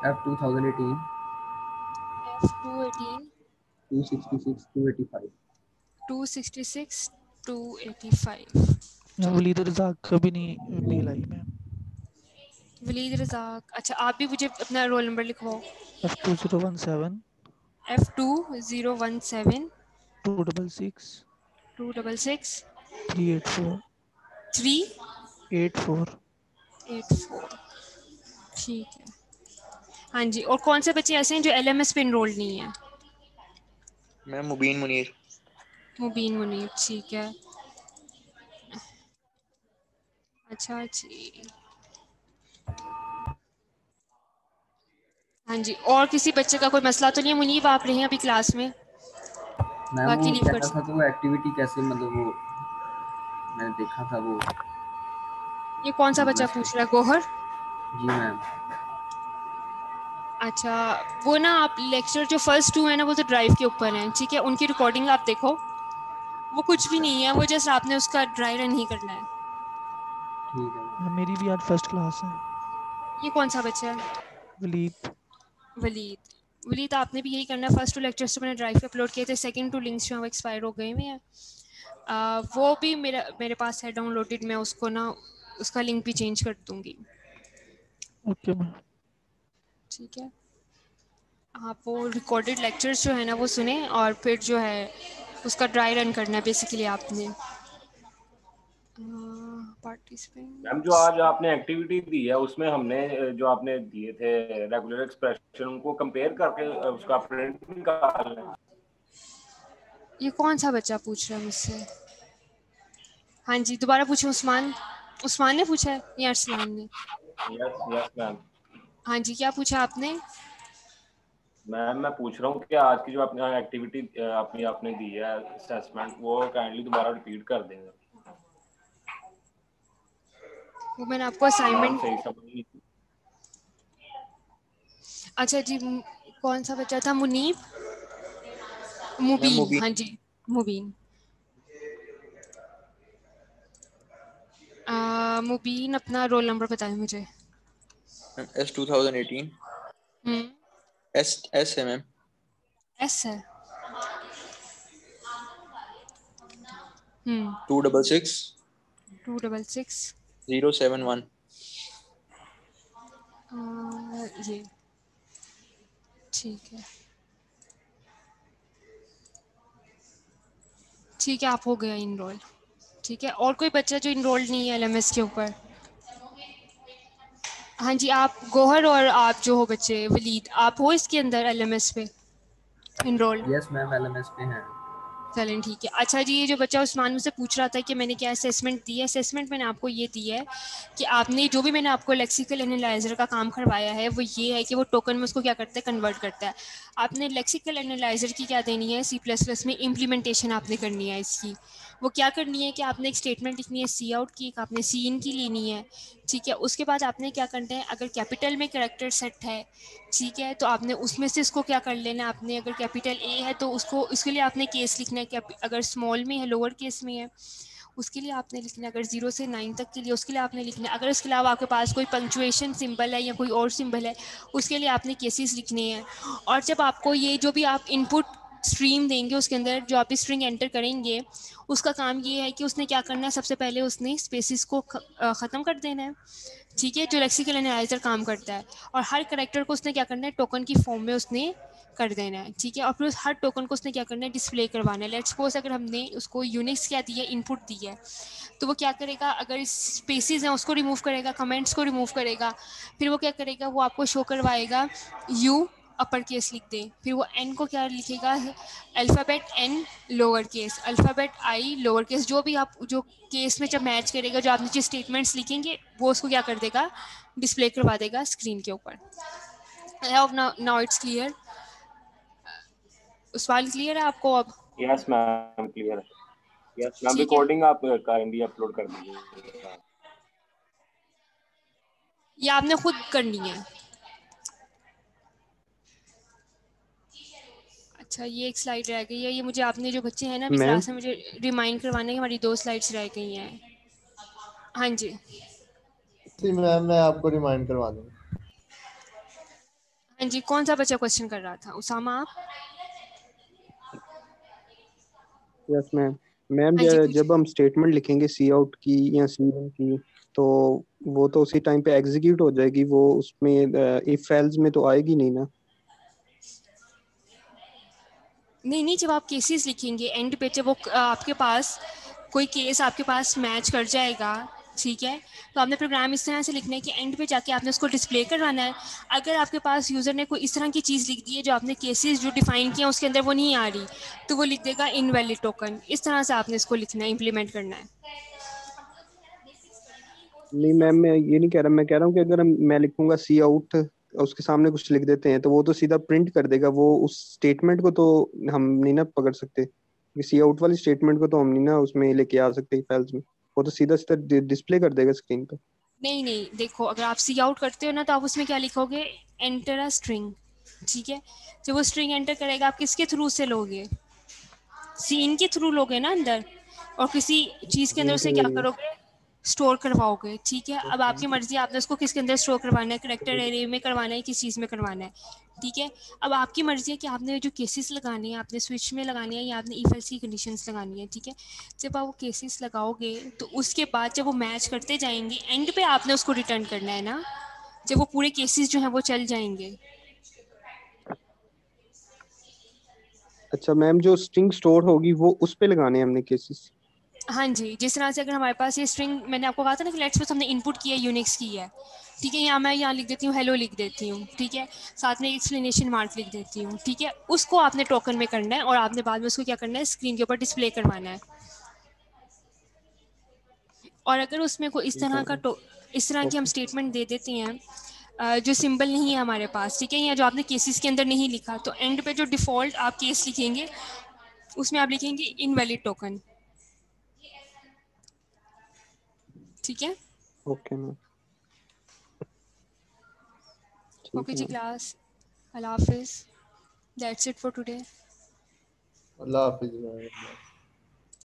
F2018 F218 266 285। 266 285 वलीद रज़ाक कभी नहीं मेल आई मैम। वलीद रज़ाक अच्छा आप भी मुझे अपना रोल नंबर लिखवाओ। F2017 F2017 266 266 384 3 84 84 ठीक है। हाँ जी, और कौन से बच्चे ऐसे हैं जो LMS पे इनरोल्ड नहीं है? मैम मुबीन मुनीर। मुबीन मुनीर ठीक है। अच्छा जी, हाँ जी, और किसी बच्चे का कोई मसला तो नहीं है? मुनीब आप रहे हैं अभी क्लास में, मैम बाकी वो लीव कह कर रहा था सकते। तो वो एक्टिविटी कैसे, मतलब वो मैंने देखा था वो ये कौन सा बच्चा LMS पे। पूछ रहा है? गोहर? जी मैम। अच्छा, वो ना आप लेक्चर जो फर्स्ट 2 है ना वो तो ड्राइव के ऊपर हैं, ठीक है, उनकी रिकॉर्डिंग आप देखो, वो कुछ भी नहीं है, वो जस्ट आपने उसका ड्राई रन ही करना है। ठीक है। मेरी भी आज फर्स्ट क्लास है। ये कौन सा बच्चा है? वलीद। वलीद आपने भी यही करना है। फर्स्ट 2 लेक्चर्स तो मैंने ड्राइव पे अपलोड किए थे, सेकंड 2 लिंक्स जो हैं वो एक्सपायर हो गए हुए हैं। वो भी मेरे पास है डाउनलोडेड, मैं उसको ना उसका लिंक भी चेंज कर दूंगी। Okay ma'am. ठीक है, आप वो रिकॉर्डेड लेक्चर्स जो है ना वो सुने और फिर जो है उसका ड्राई रन करना है बेसिकली आपने। पार्टिसिपेंट मैम जो आज आपने एक्टिविटी दी है उसमें हमने जो आपने दिए थे रेगुलर एक्सप्रेशन उनको कंपेयर करके उसका प्रिंट निकालना है। ये कौन सा बच्चा पूछ रहा है मुझसे? हाँ जी, दोबारा पूछो। उस्मान ने पूछा है या अरसलान ने? Yes ma'am. हाँ जी, क्या पूछा आपने? मैम मैं पूछ रहा हूँ कि आज की जो आपने एक्टिविटी आपने दी है असेसमेंट वो काइंडली दोबारा रिपीट कर देंगे। वो मैंने आपको असाइनमेंट। सही समझ नहीं। अच्छा जी, कौन सा बच्चा था? मुनीब? मुबीन, हाँ जी मुबीन। मुबीन अपना रोल नंबर बताएं मुझे। S 2018। S है मैम। S है। 266 266 071। ये ठीक है, ठीक है, आप हो गया इनरोल। ठीक है, और कोई बच्चा जो इनरोल्ड नहीं है LMS के ऊपर? हाँ जी, आप गोहर और आप जो हो बच्चे वलीद, आप हो इसके अंदर LMS पे इनरोल्ड? यस मैम LMS पे हैं। चलें ठीक है। अच्छा जी, ये जो बच्चा उस्मान मुझसे पूछ रहा था कि मैंने क्या असेसमेंट दी है, असेसमेंट मैंने आपको ये दी है कि आपने जो भी मैंने आपको लेक्सिकल एनालाइजर का काम करवाया है वो ये है कि वो टोकन में उसको क्या करता है, कन्वर्ट करता है। आपने लेक्सिकल एनालाइजर की क्या देनी है, C++ में इम्प्लीमेंटेशन आपने करनी है इसकी। वो क्या करनी है कि आपने एक स्टेटमेंट लिखनी है सी आउट की, एक आपने सी इन की लेनी है, ठीक है। उसके बाद आपने क्या करना है, अगर कैपिटल में कैरेक्टर सेट है, ठीक है, तो आपने उसमें से इसको क्या कर लेना है, आपने अगर कैपिटल ए है तो उसको उसके लिए आपने केस लिखना है, अगर स्मॉल में है, लोअर केस में है, उसके लिए आपने लिखना है, अगर 0 से 9 तक के लिए उसके लिए आपने लिखना है, अगर इसके अलावा आपके पास कोई पंक्चुएशन सिंबल है या कोई और सिंबल है उसके लिए आपने केसेस लिखने हैं। और जब आपको ये जो भी आप इनपुट स्ट्रीम देंगे उसके अंदर जो आप स्ट्रिंग एंटर करेंगे उसका काम ये है कि उसने क्या करना है, सबसे पहले उसने स्पेसिस को ख़त्म कर देना है, ठीक है, जो लेक्सिकल एनालाइजर काम करता है। और हर करेक्टर को उसने क्या करना है, टोकन की फॉर्म में उसने कर देना है, ठीक है। और फिर हर टोकन को उसने क्या करना है, डिस्प्ले करवाना है। लेट्स सपोज अगर हमने उसको यूनिक्स क्या दी है, इनपुट दी है, तो वो क्या करेगा, अगर स्पेसिस हैं उसको रिमूव करेगा, कमेंट्स को रिमूव करेगा, फिर वो क्या करेगा, वो आपको शो करवाएगा यू अपर केस लिख दे, फिर वो एन को क्या लिखेगा, alphabet N lower case, alphabet I lower case, जो भी आप जो केस में जब मैच करेगा, जो आप नीचे स्टेटमेंट्स लिखेंगे वो उसको क्या कर देगा, डिस्प्ले करवा देगा स्क्रीन के ऊपर। Now it's clear. सवाल क्लियर है आपको अब? यस मैम क्लियर है। यस मैम, ठीक है, रिकॉर्डिंग आप काइंडली अपलोड कर दीजिए। ये आपने खुद करनी है। अच्छा, ये एक स्लाइड रह गई है, ये मुझे आपने जो बच्चे हैं ना अभी मैम क्लास में मुझे रिमाइंड करवाना है कि हमारी 2 स्लाइड्स रह गई हैं। हाँ जी जी मैम, मैं आपको रिमाइंड करवा दूंगा। हाँ जी, कौन सा बच्चा क्वेश्चन कर रहा था? उसामा आप? Yes ma'am. मैम हाँ जी जब हम स्टेटमेंट लिखेंगे सी आउट की या सी इन की, तो वो तो उसी टाइम पे एग्जीक्यूट हो जाएगी, वो उसमें इफ एल्स में तो आएगी नहीं ना? नहीं, जब आप केसेस लिखेंगे एंड पे, जब वो आपके पास कोई केस आपके पास मैच कर जाएगा, ठीक है। तो आपने प्रोग्राम इस तरह से लिखना है कि एंड पे जाके आपने उसको डिस्प्ले करवाना है। अगर आपके पास यूज़र ने कोई इस तरह की चीज़ लिख दी है जो आपने केसेस जो डिफाइन किया उसके अंदर वो नहीं आ रही, तो वो लिख देगा इनवैलिड टोकन। इस तरह से आपने इसको लिखना है, इम्प्लीमेंट करना है। नहीं मैम, मैं ये नहीं कह रहा, मैं कह रहा हूँ कि अगर मैं लिखूंगा सी आउट, उसके सामने कुछ लिख देते हैं तो वो तो सीधा प्रिंट कर देगा, वो उस स्टेटमेंट को तो हम नहीं ना पकड़ सकते। सी आउट वाली स्टेटमेंट को तो हम नहीं ना उसमें लेके आ सकते फाइल्स में, वो तो सीधा सीधा डिस्प्ले कर देगा स्क्रीन पे। नहीं नहीं, देखो अगर आप सी आउट करते हो ना तो आप उसमें क्या लिखोगे, एंटर अ स्ट्रिंग। ठीक है, जब वो स्ट्रिंग एंटर करेगा आप किसके थ्रू से लोगे, सीन के थ्रू लोगे ना अंदर, और किसी चीज़ के अंदर उसे क्या करोगे, स्टोर करवाओगे। ठीक है, अब आपकी मर्जी, आपने उसको किसके अंदर स्टोर करवाना है, करेक्टर एरे में करवाना है, किस चीज़ में करवाना है। ठीक है, अब आपकी मर्जी है कि आपने जो केसेस लगाने हैं आपने स्विच में लगाने हैं या आपने इफ एल्स की कंडीशंस लगानी है। ठीक है, जब आप वो केसेस लगाओगे तो उसके बाद जब वो मैच करते जाएंगे एंड पे आपने उसको रिटर्न करना है ना, जब वो पूरे केसेस जो हैं वो चल जाएंगे। अच्छा मैम, जो स्ट्रिंग स्टोर होगी वो उस पे लगाने हैं हमने केसेस। हाँ जी, जिस तरह से अगर हमारे पास ये स्ट्रिंग, मैंने आपको कहा था ना कि लेट्स सपोज हमने इनपुट किया यूनिक्स की है। ठीक है, यहाँ मैं यहाँ लिख देती हूँ हेलो लिख देती हूँ। ठीक है, साथ में एक्सप्लेनेशन मार्क लिख देती हूँ। ठीक है, उसको आपने टोकन में करना है और आपने बाद में उसको क्या करना है, स्क्रीन के ऊपर डिस्प्ले करवाना है। और अगर उसमें कोई इस तरह का इस तरह की हम स्टेटमेंट दे देते हैं जो सिंबल नहीं है हमारे पास, ठीक है, या जो आपने केसेस के अंदर नहीं लिखा, तो एंड पे जो डिफ़ॉल्ट आप केस लिखेंगे उसमें आप लिखेंगे इनवैलिड टोकन। ठीक है, ओके मैम, ओके जी क्लास, अल्लाह हाफिज़, दैट्स इट फॉर टुडे। अल्लाह हाफिज़।